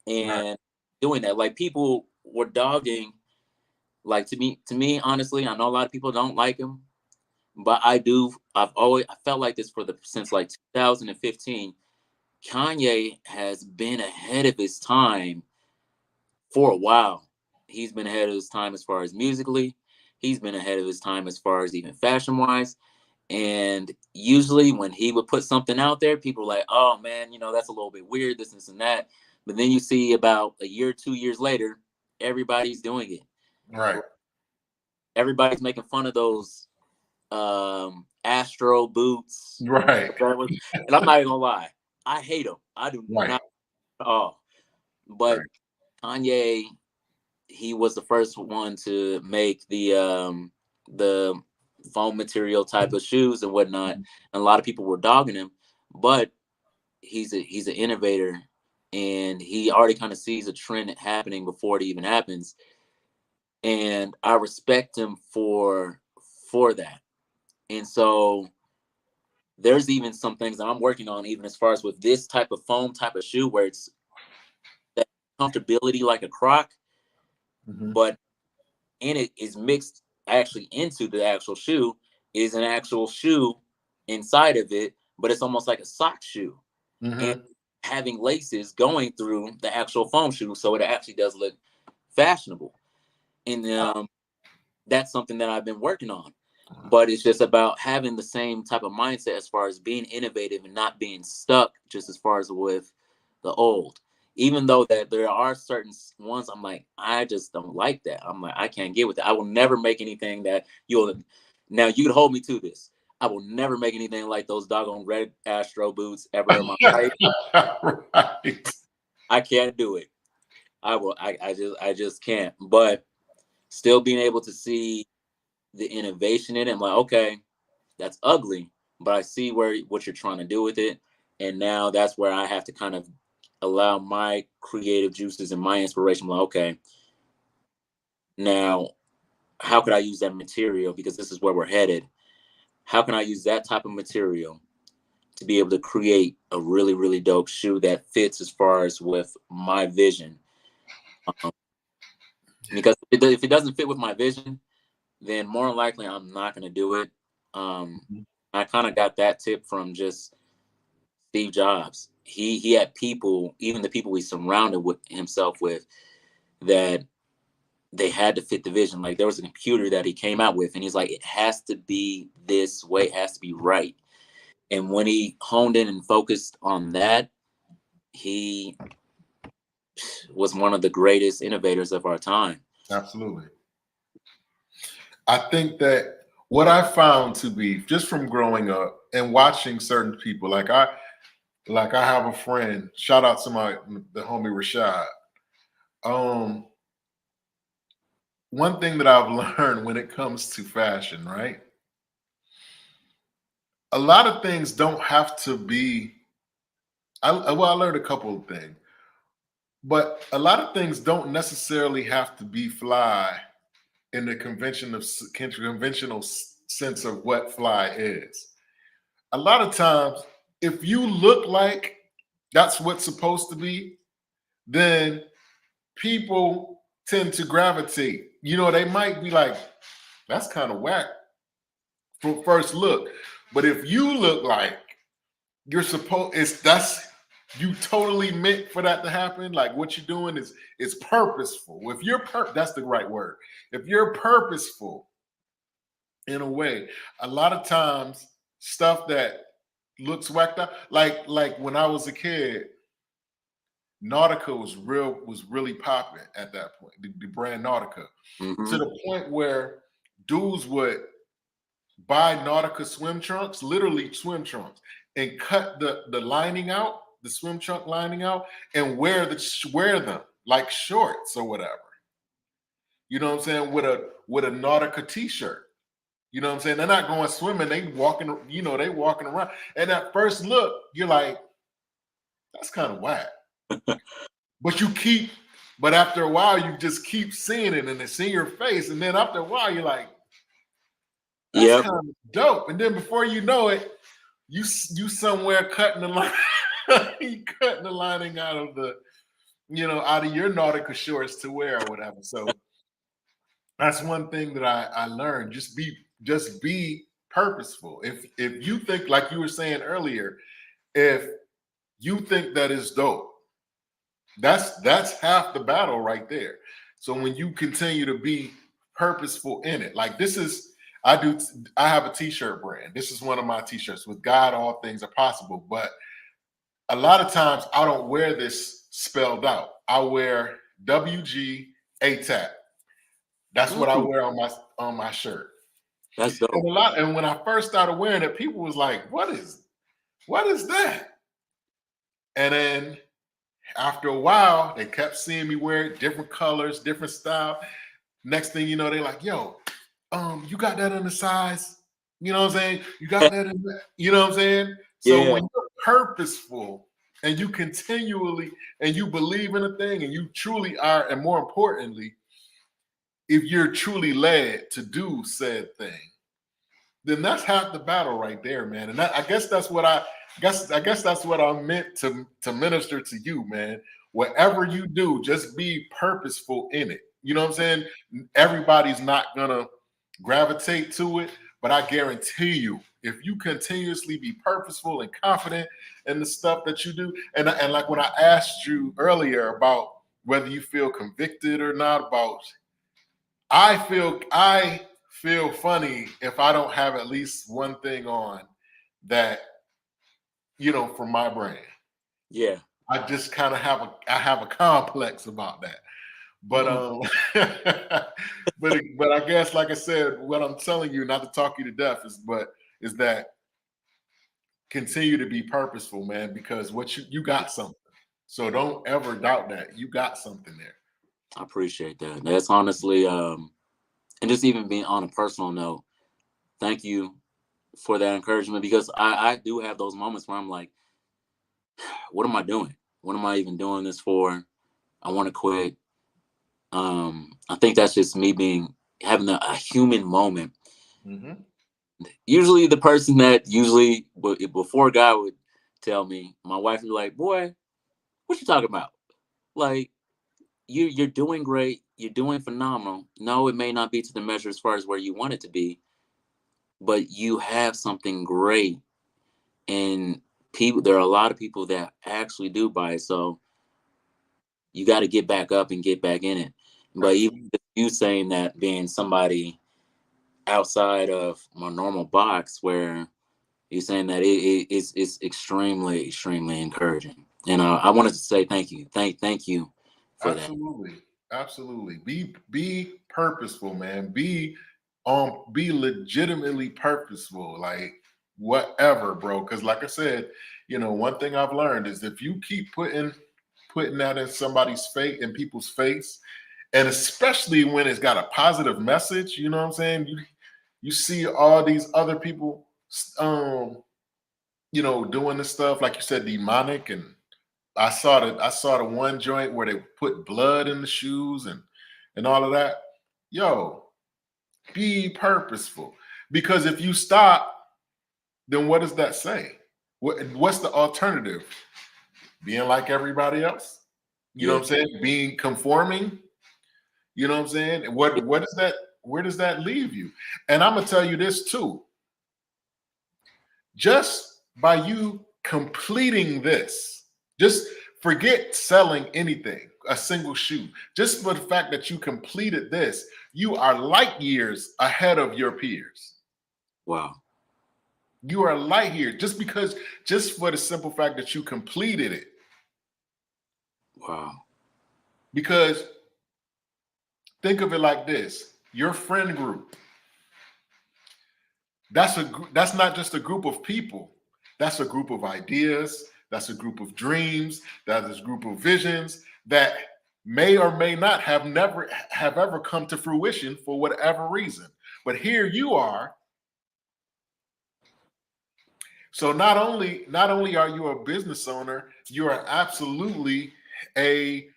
and doing that. Like, people were dogging, like, to me, honestly, I know a lot of people don't like him, but I do. I felt like this since like 2015. Kanye has been ahead of his time for a while. He's been ahead of his time as far as musically. He's been ahead of his time as far as even fashion wise. And usually when he would put something out there, people were like, oh man, that's a little bit weird, this and that. But then you see about a year, 2 years later, everybody's doing it. Right. Everybody's making fun of those Astro boots. Right. And I'm not even gonna lie, I hate them. I do not at all. But Kanye, he was the first one to make the foam material type of shoes and whatnot. And a lot of people were dogging him, but he's an innovator, and he already kind of sees a trend happening before it even happens. And I respect him for that. And so there's even some things that I'm working on, even as far as with this type of foam type of shoe, where it's that comfortability like a Croc, but in it is mixed actually into the actual shoe, is an actual shoe inside of it, but it's almost like a sock shoe, and having laces going through the actual foam shoe, so it actually does look fashionable. And that's something that I've been working on. But it's just about having the same type of mindset as far as being innovative and not being stuck just as far as with the old. Even though that there are certain ones, I'm like, I just don't like that. I'm like, I can't get with it. I will never make anything that now you can hold me to this. I will never make anything like those doggone red Astro boots ever in my life. Right. I can't do it. I just can't. But still being able to see the innovation in it, I'm like, okay, that's ugly, but I see what you're trying to do with it. And now that's where I have to kind of allow my creative juices and my inspiration. I'm like, okay, now how could I use that material? Because this is where we're headed. How can I use that type of material to be able to create a really, really dope shoe that fits as far as with my vision? Because if it doesn't fit with my vision, then more than likely I'm not going to do it. I kind of got that tip from just Steve Jobs. He had people, even the people he surrounded with himself with, that they had to fit the vision. Like there was a computer that he came out with, and he's like, it has to be this way, it has to be right. And when he honed in and focused on that, he was one of the greatest innovators of our time. Absolutely. I think that what I found to be, just from growing up and watching certain people, like I have a friend, shout out to the homie Rashad. One thing that I've learned when it comes to fashion, right? A lot of things don't have to be, I learned a couple of things, but a lot of things don't necessarily have to be fly in the conventional sense of what fly is. A lot of times, if you look like that's what's supposed to be, then people tend to gravitate. You know, they might be like, that's kind of whack from first look. But if you look like you're supposed, that's you totally meant for that to happen. Like what you're doing is purposeful. If you're that's the right word. If you're purposeful in a way, a lot of times stuff that looks whacked out, like when I was a kid, Nautica was really popping at that point, the brand Nautica, to the point where dudes would buy Nautica swim trunks, literally swim trunks, and cut the lining out, the swim trunk lining out, and wear them like shorts or whatever. You know what I'm saying? With a Nautica t-shirt. You know what I'm saying? They're not going swimming, they walking around. And at first look, you're like, that's kind of whack. But after a while, you just keep seeing it and it's in your face. And then after a while, you're like, that's kind of dope. And then before you know it, you somewhere cutting the line, cutting the lining out of out of your Nautica shorts to wear or whatever. So that's one thing that I learned. Just be purposeful. If you think, like you were saying earlier, if you think that is dope, that's half the battle right there. So when you continue to be purposeful in it, like I have a t-shirt brand. This is one of my t-shirts. With God, all things are possible. But a lot of times I don't wear this spelled out. I wear WG ATAP. That's what I wear on my shirt. That's dope. And when I first started wearing it, people was like, what is that? And then after a while, they kept seeing me wear it, different colors, different style. Next thing you know, they're like, yo, you got that in the size? You know what I'm saying? You got that in that? You know what I'm saying? So when you're purposeful and you continually, and you believe in a thing and you truly are, and more importantly, if you're truly led to do said thing, then that's half the battle right there, man. And I guess that's what I guess that's what I'm meant to minister to you, man. Whatever you do, just be purposeful in it. You know what I'm saying? Everybody's not gonna gravitate to it, but I guarantee you, if you continuously be purposeful and confident in the stuff that you do, and like when I asked you earlier about whether you feel convicted or not about, I feel funny if I don't have at least one thing on that, for my brand. Yeah. I just kind of have a complex about that. But but I guess, like I said, what I'm telling you, not to talk you to death, is that continue to be purposeful, man, because what you got something. So don't ever doubt that. You got something there. I appreciate that. That's honestly, and just even being on a personal note, thank you for that encouragement, because I do have those moments where I'm like, what am I doing? What am I even doing this for? I want to quit. I think that's just me having a human moment. Mm-hmm. Usually the person that before God would tell me, my wife would be like, boy, what you talking about? Like, you're doing great. You're doing phenomenal. No, it may not be to the measure as far as where you want it to be, but you have something great. And there are a lot of people that actually do buy it. So you got to get back up and get back in it. But even you saying that being somebody outside of my normal box, where you're saying that it's extremely encouraging. And I wanted to say thank you, thank you for that. Absolutely. Be purposeful, man. Be legitimately purposeful, like whatever, bro. Because like I said, one thing I've learned is if you keep putting that in somebody's face, in people's face, and especially when it's got a positive message, you know what I'm saying? You see all these other people doing this stuff, like you said, demonic. And I saw the one joint where they put blood in the shoes and all of that. Yo, be purposeful. Because if you stop, then what does that say? What's the alternative? Being like everybody else? You know what I'm saying? Being conforming? You know what I'm saying? What is that? Where does that leave you? And I'm gonna tell you this too. Just by you completing this, just forget selling anything, a single shoe. Just for the fact that you completed this, you are light years ahead of your peers. Wow. You are light years just for the simple fact that you completed it. Wow. Because think of it like this: your friend group. That's not just a group of people. That's a group of ideas. That's a group of dreams. That is a group of visions that may or may not have ever come to fruition for whatever reason. But here you are. So not only are you a business owner, you are absolutely a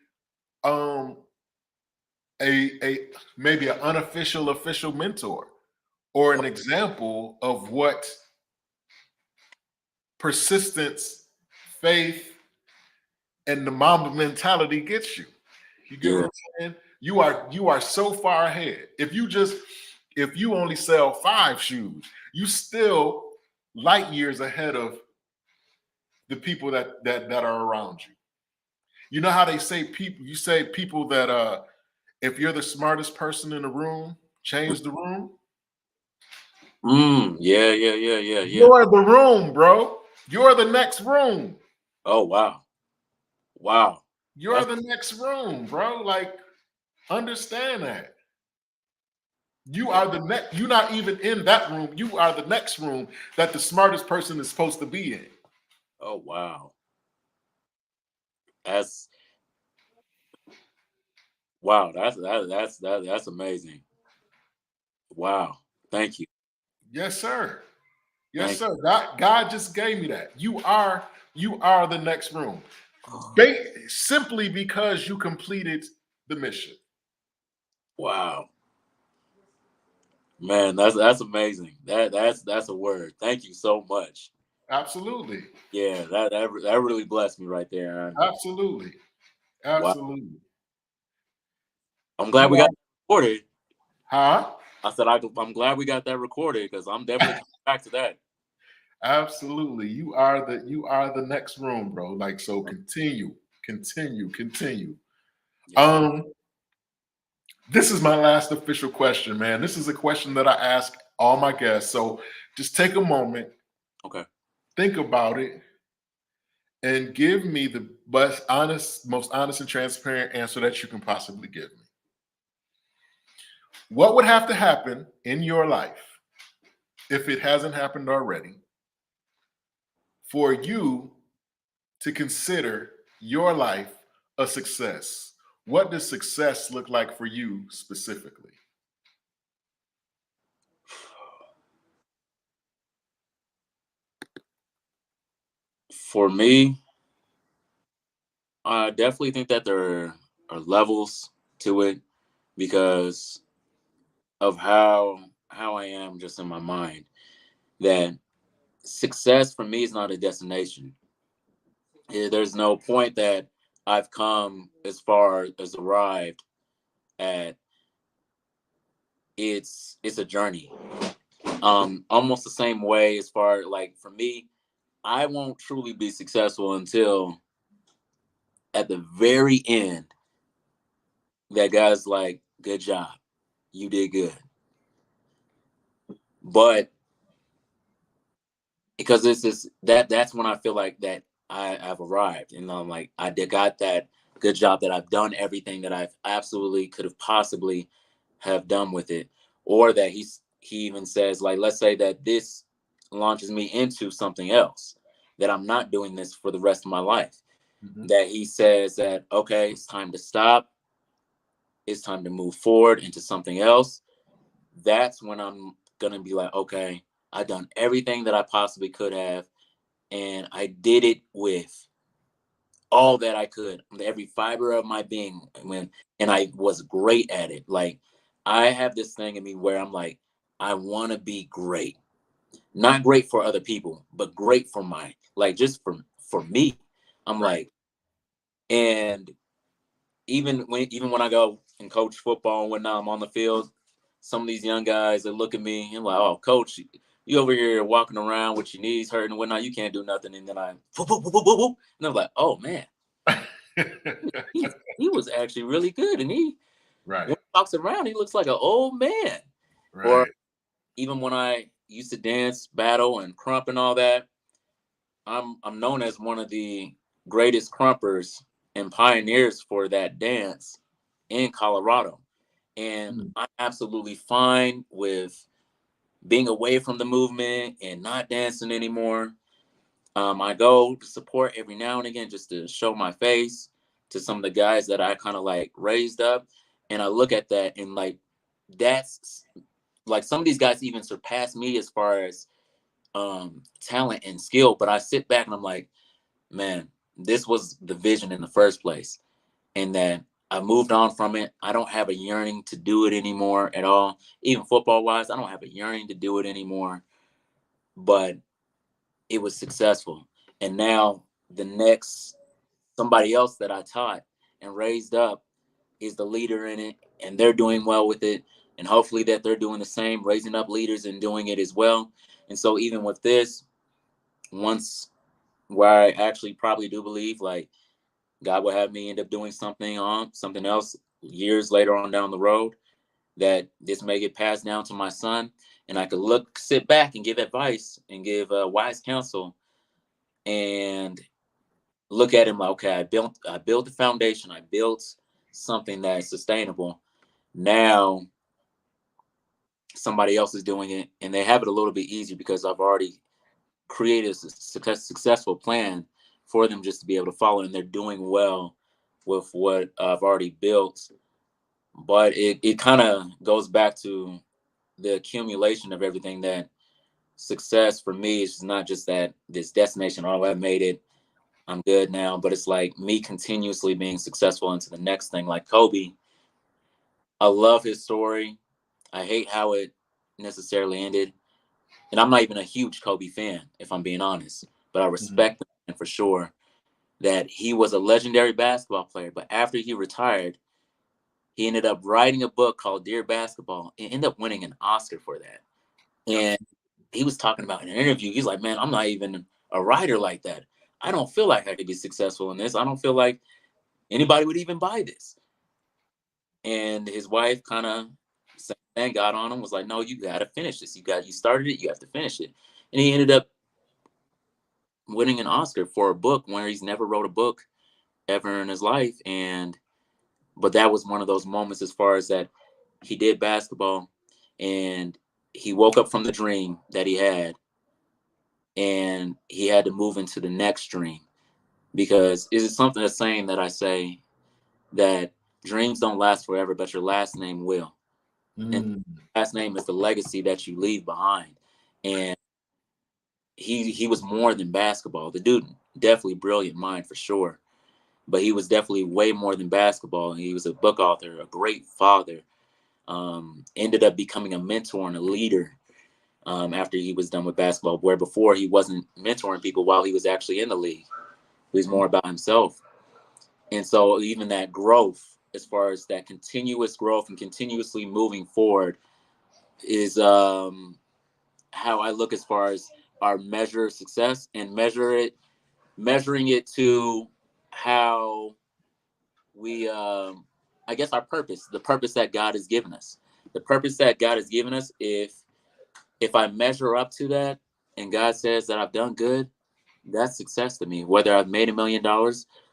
maybe an unofficial official mentor, or an example of what persistence, faith, and the Mamba mentality gets you. You get what I'm saying? You are so far ahead. If you only sell 5 shoes, you still light years ahead of the people that are around you. You know how they say people that if you're the smartest person in the room, change the room. Yeah. You're the room, bro. You're the next room. Oh, wow. You're the next room, bro. Like, understand that. You are the next. You're not even in that room. You are the next room that the smartest person is supposed to be in. Oh, wow. That's amazing. Wow. Thank you. Yes, sir. Yes, sir. God just gave me that. You are the next room. Simply because you completed the mission. Wow. Man, that's amazing. That's a word. Thank you so much. Absolutely. Yeah, that really blessed me right there, Aaron. Absolutely. Absolutely. Wow. I'm glad we got that recorded. Huh? I said I'm glad we got that recorded, because I'm definitely coming back to that. Absolutely. You are the next room, bro. Like, so continue. Yes. This is my last official question, man. This is a question that I ask all my guests. So just take a moment. Okay. Think about it and give me the most honest and transparent answer that you can possibly give me. What would have to happen in your life, if it hasn't happened already, for you to consider your life a success? What does success look like for you specifically? For me, I definitely think that there are levels to it, because of how I am just in my mind. That success for me is not a destination. There's no point that I've come as far as arrived at. It's a journey. Almost the same way, as far like for me, I won't truly be successful until at the very end that God's like, good job. You did good. But because that's when I feel like that I've arrived, and I'm like, I did got that good job, that I've done everything that I've absolutely could have possibly have done with it. Or that he even says, like, let's say that this launches me into something else, that I'm not doing this for the rest of my life. That he says that, okay, it's time to stop. It's time to move forward into something else. That's when I'm going to be like, okay, I've done everything that I possibly could have, and I did it with all that I could, every fiber of my being, and I was great at it. Like, I have this thing in me where I'm like, I want to be great. Not great for other people, but great for just for me. I'm like, and even when I go and coach football and whatnot, I'm on the field, some of these young guys, they look at me and like, oh, coach, you over here walking around with your knees hurting and whatnot, you can't do nothing. And then and I'm like, oh man, he was actually really good. And when he walks around, he looks like an old man. Right. Or even when I used to dance, battle, and crump and all that, I'm known as one of the greatest crumpers and pioneers for that dance in Colorado. And I'm absolutely fine with being away from the movement and not dancing anymore. I go to support every now and again just to show my face to some of the guys that I kind of like raised up. And I look at that and like, that's like, some of these guys even surpass me as far as talent and skill. But I sit back and I'm like, man, this was the vision in the first place. And that I moved on from it. I don't have a yearning to do it anymore at all. Even football wise, I don't have a yearning to do it anymore. But it was successful. And now the next somebody else that I taught and raised up is the leader in it, and they're doing well with it. And hopefully that they're doing the same, raising up leaders and doing it as well. And so even with this, once where I actually probably do believe like God will have me end up doing something else years later on down the road, that this may get passed down to my son, and I could sit back and give advice and give wise counsel and look at him like, okay, I built the foundation. I built something that is sustainable. Now somebody else is doing it, and they have it a little bit easier because I've already created a successful plan for them just to be able to follow, and they're doing well with what I've already built. But it kind of goes back to the accumulation of everything, that success for me is not just that this destination, oh, I've made it, I'm good now, but it's like me continuously being successful into the next thing. Like Kobe, I love his story. I hate how it necessarily ended. And I'm not even a huge Kobe fan, if I'm being honest, but I respect him for sure, that he was a legendary basketball player. But after he retired, he ended up writing a book called Dear Basketball and ended up winning an Oscar for that. And he was talking about in an interview, he's like, man, I'm not even a writer like that. I don't feel like I could be successful in this. I don't feel like anybody would even buy this. And his wife kind of got on him, was like, no, you got to finish this. You started it, you have to finish it. And he ended up winning an Oscar for a book where he's never wrote a book ever in his life. But that was one of those moments as far as that he did basketball and he woke up from the dream that he had, and he had to move into the next dream. Because is it something that's saying that I say that dreams don't last forever, but your last name will. And last name is the legacy that you leave behind. And he was more than basketball. The dude, definitely brilliant mind for sure, but he was definitely way more than basketball. He was a book author, a great father, ended up becoming a mentor and a leader after he was done with basketball, where before he wasn't mentoring people while he was actually in the league. He was more about himself. And so even that growth, as far as that continuous growth and continuously moving forward, is how I look as far as our measure of success, and measuring it to how we I guess our purpose, the purpose that God has given us. The purpose that God has given us, if I measure up to that and God says that I've done good, that's success to me. Whether I've made $1 million,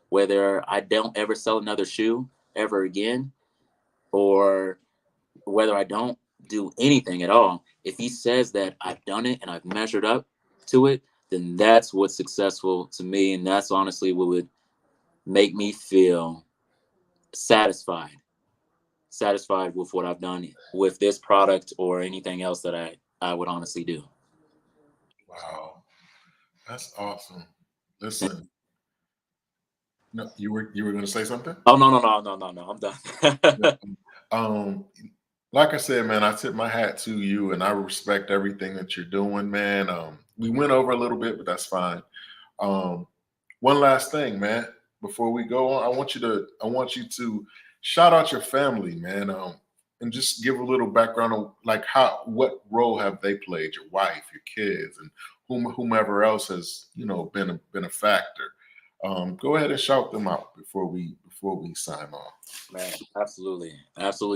whether I don't ever sell another shoe ever again, or whether I don't do anything at all, if he says that I've done it and I've measured up to it, then that's what's successful to me. And that's honestly what would make me feel satisfied with what I've done with this product or anything else that I would honestly do. Wow. That's awesome. Listen, no, you were going to say something? Oh, no. I'm done. Like I said, man, I tip my hat to you, and I respect everything that you're doing, man. We went over a little bit, but that's fine. One last thing, man, before we go on, I want you to shout out your family, man, and just give a little background on like what role have they played, your wife, your kids, and whomever else has been a factor. Go ahead and shout them out before we sign off. Man, absolutely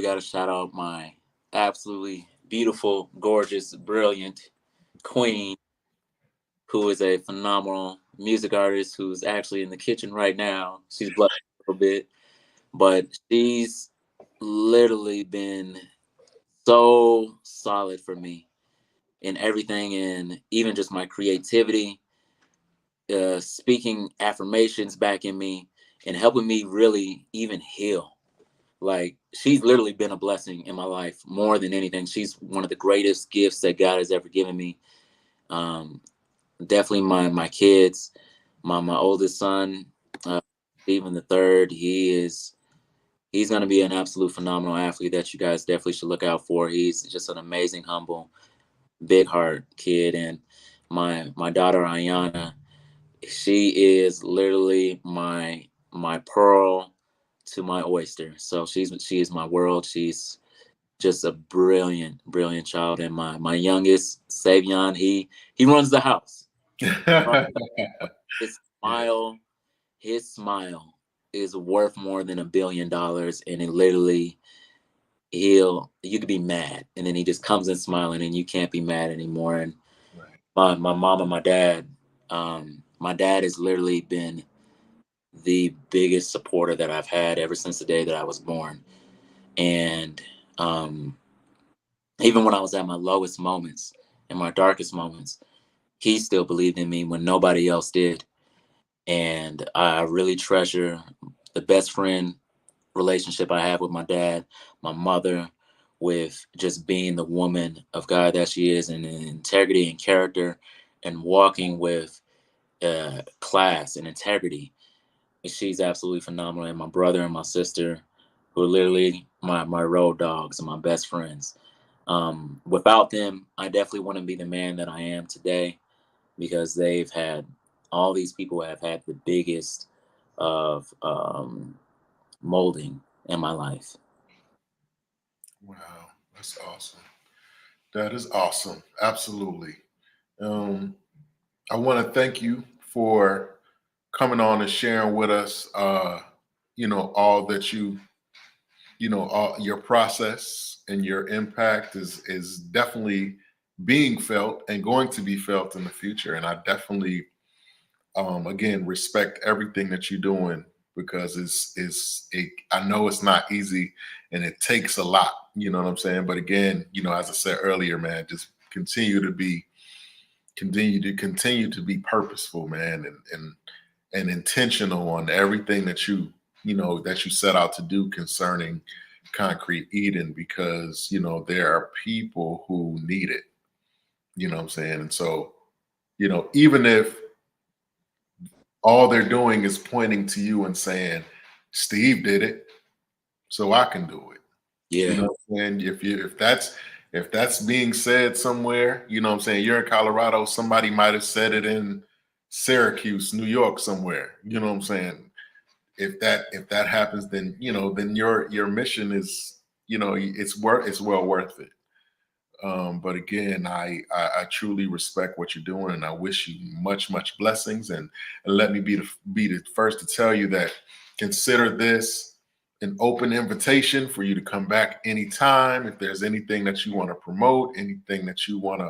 got to shout out my absolutely beautiful, gorgeous, brilliant queen, who is a phenomenal music artist who's actually in the kitchen right now. She's blessed a little bit, but she's literally been so solid for me in everything, and even just my creativity, speaking affirmations back in me and helping me really even heal. Like, she's literally been a blessing in my life more than anything. She's one of the greatest gifts that God has ever given me. Definitely my kids, my oldest son, Stephen the third. He's going to be an absolute phenomenal athlete that you guys definitely should look out for. He's just an amazing, humble, big heart kid. And my daughter Ayana, she is literally my pearl to my oyster. So she is my world. She's just a brilliant child. And my youngest, Savion, he runs the house. His smile is worth more than $1 billion. And it literally, you could be mad, and then he just comes in smiling, and you can't be mad anymore. And my mom and my dad has literally been the biggest supporter that I've had ever since the day that I was born. And even when I was at my lowest moments and my darkest moments, he still believed in me when nobody else did. And I really treasure the best friend relationship I have with my dad, my mother, with just being the woman of God that she is, and integrity and character, and walking with class and integrity. She's absolutely phenomenal. And my brother and my sister, who are literally my road dogs and my best friends. Without them, I definitely wouldn't be the man that I am today, because all these people have had the biggest of molding in my life. Wow, that's awesome. That is awesome. Absolutely. I want to thank you for coming on and sharing with us, all that all your process and your impact is definitely being felt and going to be felt in the future. And I definitely, again, respect everything that you're doing, because I know it's not easy and it takes a lot, you know what I'm saying? But again, as I said earlier, man, just continue to be purposeful, man, and intentional on everything that you set out to do concerning Concrete Eden, because there are people who need it, you know what I'm saying? And so, even if all they're doing is pointing to you and saying, Steve did it, so I can do it. Yeah. You know what I'm saying? If that's being said somewhere, you know what I'm saying, you're in Colorado, somebody might have said it in Syracuse, New York, somewhere. You know what I'm saying? If that happens, then then your mission is, it's well worth it. But again, I truly respect what you're doing, and I wish you much blessings. And let me be the first to tell you that consider this an open invitation for you to come back anytime. If there's anything that you want to promote, anything that you want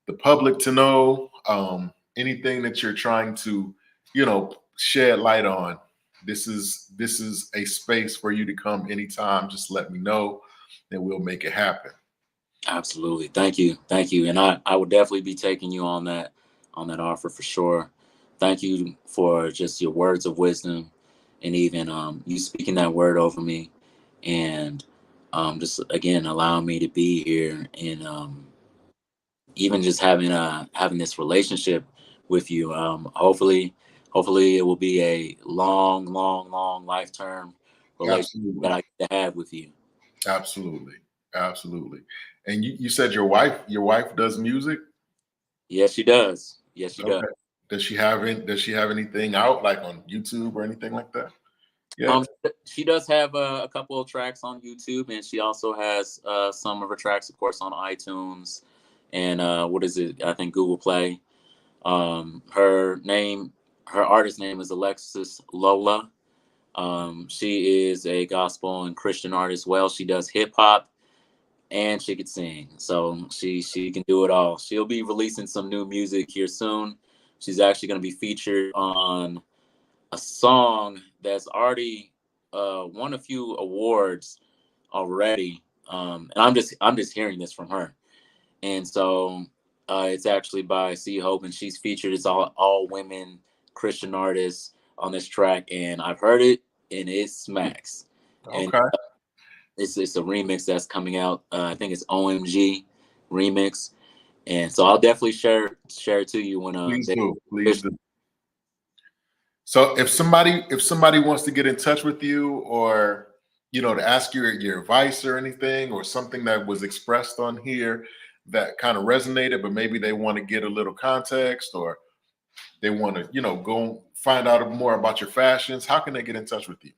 the public to know, anything that you're trying to, shed light on, this is a space for you to come anytime. Just let me know, and we'll make it happen. Absolutely. Thank you. And I would definitely be taking you on that offer for sure. Thank you for just your words of wisdom, and even you speaking that word over me, and just again allowing me to be here, and even just having this relationship with you. Hopefully it will be a long lifetime relationship Absolutely. that I get to have with you. Absolutely. And you said your wife does music? Yes, she does. Yes, she does. Okay. Does she have anything out like on YouTube or anything like that? Yeah. She does have a couple of tracks on YouTube, and she also has some of her tracks, of course, on iTunes and what is it? I think Google Play. Her artist name is Alexis Lola. She is a gospel and Christian artist. Well, she does hip hop and she could sing, so she can do it all. She'll be releasing some new music here soon. She's actually going to be featured on a song that's already won a few awards already, and I'm just hearing this from her, and so it's actually by C Hope, and she's featured. It's all women Christian artists on this track, and I've heard it, and it smacks. And Okay. it's a remix that's coming out. I think it's OMG remix, and so I'll definitely share it to you when Please do. So if somebody wants to get in touch with you, or to ask your advice or anything, or something that was expressed on here that kind of resonated, but maybe they want to get a little context, or they want to go find out more about your fashions, how can they get in touch with you?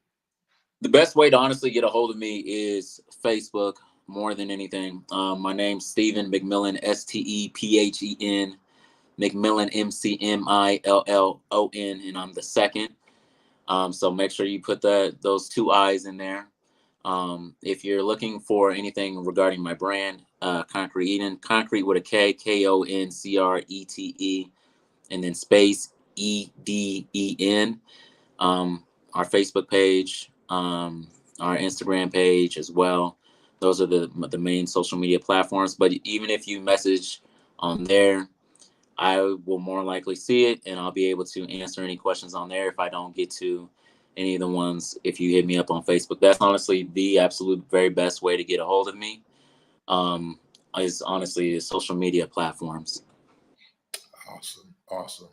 The best way to honestly get a hold of me is Facebook more than anything. My name's Stephen Mcmillon, Stephen Mcmillon, Mcmillon, and I'm the second. So make sure you put those two I's in there. If you're looking for anything regarding my brand, Concrete Eden, concrete with a K, KONCRETE, and then space EDEN. Our Facebook page, our Instagram page as well. Those are the main social media platforms. But even if you message on there, I will more likely see it, and I'll be able to answer any questions on there if I don't get to any of the ones. If you hit me up on Facebook, that's honestly the absolute very best way to get a hold of me. Is honestly social media platforms. Awesome.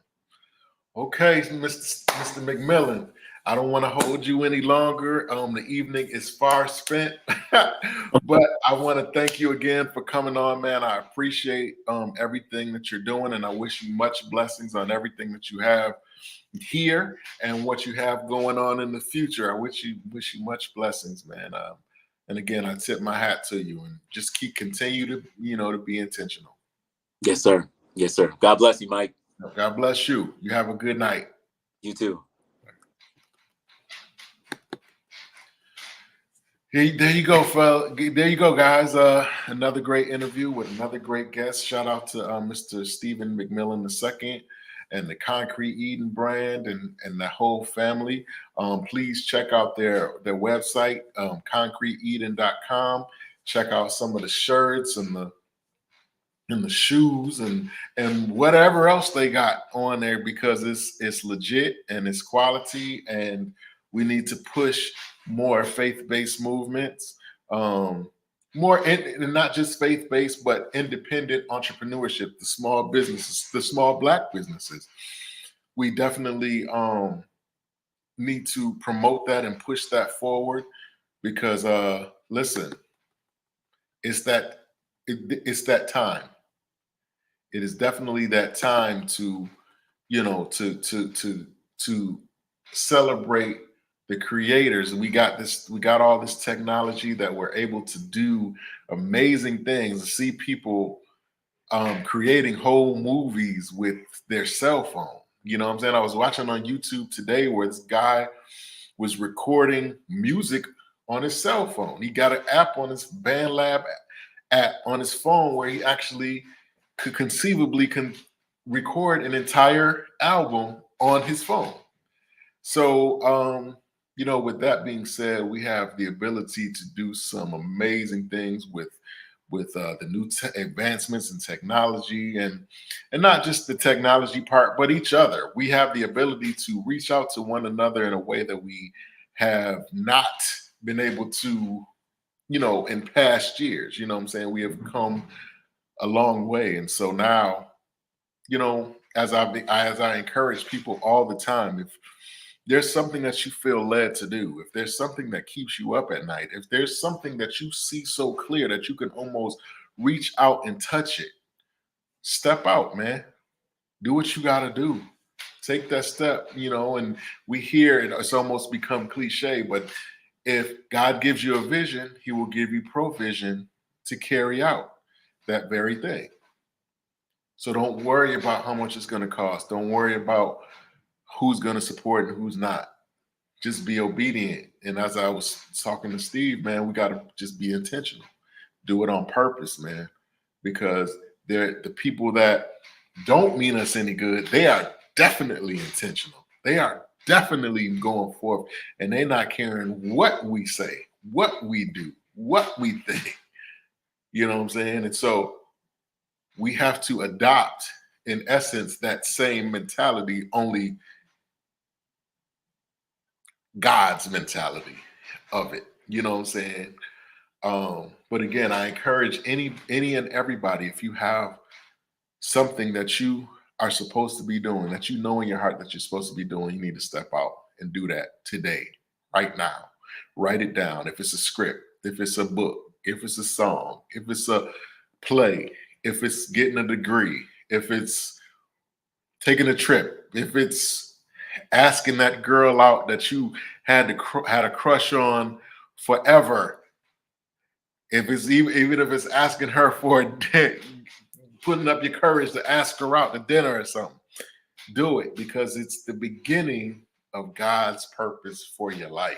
Okay, Mr. McMillan, I don't want to hold you any longer. The evening is far spent, but I want to thank you again for coming on, man. I appreciate everything that you're doing, and I wish you much blessings on everything that you have here and what you have going on in the future. I wish you much blessings, man. And again, I tip my hat to you, and just continue to to be intentional. Yes, sir. God bless you, Mike. God bless you. You have a good night. You too. There you go, fella. There you go, guys. Another great interview with another great guest. Shout out to Mr. Stephen Mcmillon II and the Concrete Eden brand and the whole family. Please check out their website, concreteeden.com. Check out some of the shirts and the shoes and whatever else they got on there, because it's legit and it's quality, and we need to push more faith-based movements, more and not just faith-based, but independent entrepreneurship, the small businesses, the small Black businesses. We definitely need to promote that and push that forward, because listen, it's that time. It is definitely that time to celebrate the creators. We got all this technology that we're able to do amazing things. To see people creating whole movies with their cell phone. You know what I'm saying? I was watching on YouTube today where this guy was recording music on his cell phone. He got an app on his BandLab app on his phone where he actually could conceivably record an entire album on his phone. So, with that being said, we have the ability to do some amazing things with the new advancements in technology, and not just the technology part, but each other. We have the ability to reach out to one another in a way that we have not been able to, in past years. You know what I'm saying? We have come a long way, and so now, as I encourage people all the time, if there's something that you feel led to do, if there's something that keeps you up at night, if there's something that you see so clear that you can almost reach out and touch it, step out, man. Do what you got to do. Take that step, and we hear it's almost become cliche, but if God gives you a vision, he will give you provision to carry out that very thing. So don't worry about how much it's going to cost. Don't worry about who's going to support and who's not. Just be obedient. And as I was talking to Steve, man, we got to just be intentional. Do it on purpose, man, because the people that don't mean us any good, they are definitely intentional. They are definitely going forth, and they're not caring what we say, what we do, what we think. You know what I'm saying? And so we have to adopt, in essence, that same mentality, only God's mentality of it. You know what I'm saying? But again, I encourage any and everybody, if you have something that you are supposed to be doing, that you know in your heart that you're supposed to be doing, you need to step out and do that today, right now. Write it down. If it's a script, if it's a book, if it's a song, if it's a play, if it's getting a degree, if it's taking a trip, if it's asking that girl out that you had a crush on forever, if it's even if it's asking her for a date, putting up your courage to ask her out to dinner or something, do it, because it's the beginning of God's purpose for your life.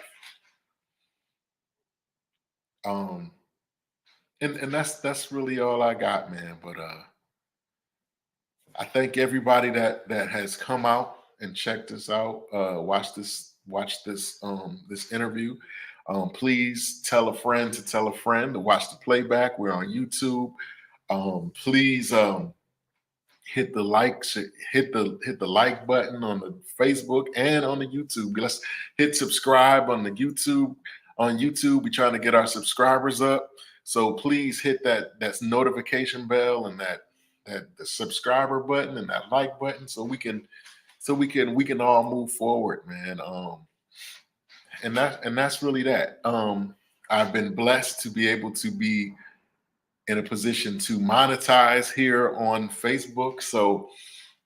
And that's really all I got, man. But I thank everybody that has come out and checked us out, watch this this interview. Please tell a friend to tell a friend to watch the playback. We're on YouTube. Please hit the like button on the Facebook and on the YouTube. Let's hit subscribe on the YouTube. On YouTube, we're trying to get our subscribers up. So please hit that notification bell and that the subscriber button and that like button, so we can all move forward, man. And that's really that. I've been blessed to be able to be in a position to monetize here on Facebook. So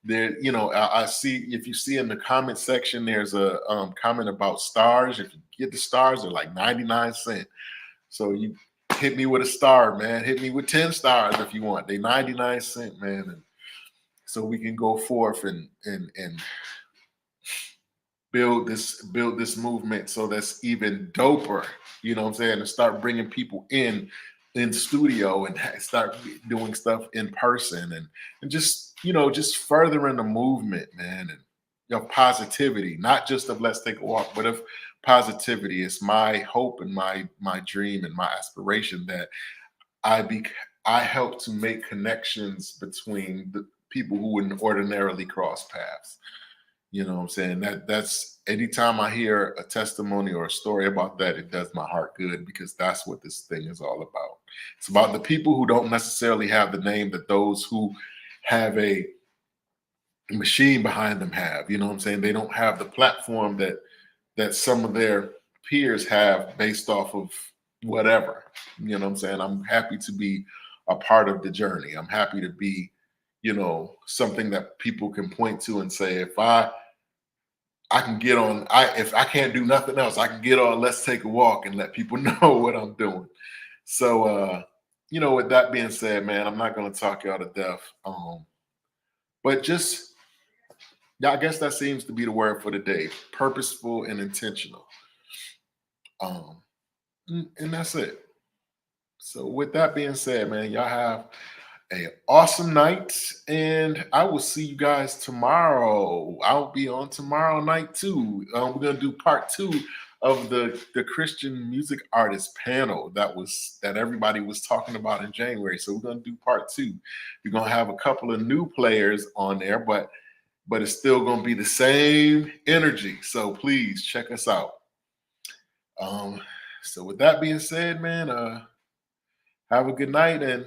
there, I see, if you see in the comment section, there's a comment about stars. If you get the stars, they're like 99 cents. So you hit me with a star, man. Hit me with 10 stars if you want. They 99 cents, man. And so we can go forth and build this movement so that's even doper. You know what I'm saying? And start bringing people in studio and start doing stuff in person and just furthering the movement, man, and of positivity, not just of let's take a walk, but of positivity. It's my hope and my dream and my aspiration that I help to make connections between the people who wouldn't ordinarily cross paths. You know what I'm saying? That's anytime I hear a testimony or a story about that, it does my heart good, because that's what this thing is all about. It's about the people who don't necessarily have the name that those who have a machine behind them have. You know what I'm saying? They don't have the platform that some of their peers have based off of whatever. You know what I'm saying? I'm happy to be a part of the journey. I'm happy to be, something that people can point to and say, if I can get on, if I can't do nothing else, I can get on Let's Take a Walk and let people know what I'm doing. So, with that being said, man, I'm not going to talk y'all to death. But just, yeah, I guess that seems to be the word for the day: purposeful and intentional. And that's it. So with that being said, man, y'all have an awesome night, and I will see you guys tomorrow. I'll be on tomorrow night too. We're gonna do part 2 of the Christian music artist panel that everybody was talking about in January. So we're gonna do part 2. We're gonna have a couple of new players on there, but it's still gonna be the same energy. So please check us out. So with that being said, man, have a good night and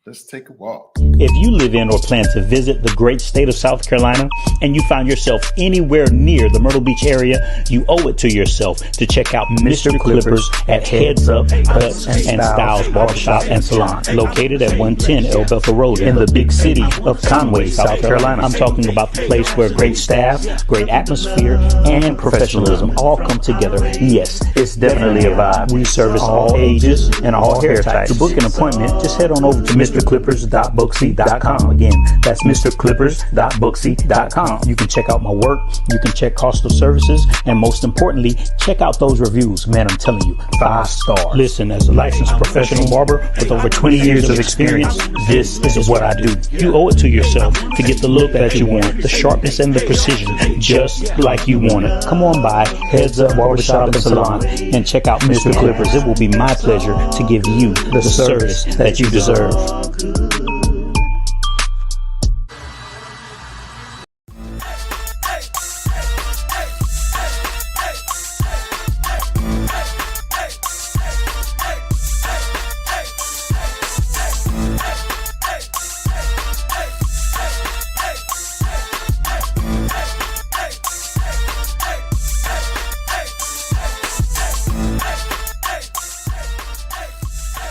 let's take a walk. If you live in or plan to visit the great state of South Carolina and you find yourself anywhere near the Myrtle Beach area, you owe it to yourself to check out Mr. Clippers at Heads Up Cuts and Styles Barbershop and Salon, located at 110 El Bethel Road in the big city of Conway, South Carolina. I'm talking about the place where great staff, great atmosphere, and professionalism all come together. Yes, it's definitely a vibe. We service all ages and all hair types. To book an appointment, just head on over to mrclippers.booksy.com. Again, that's mrclippers.booksy.com. You can check out my work, you can check cost of services, and most importantly, check out those reviews. Man, I'm telling you, 5 stars. Listen, as a licensed professional barber with over 20 years of experience, this is what I do. You owe it to yourself to get the look that you want, the sharpness and the precision, just like you want it. Come on by Heads Up Barbershop and Salon and check out Mr. Clippers. It will be my pleasure to give you the service that you deserve.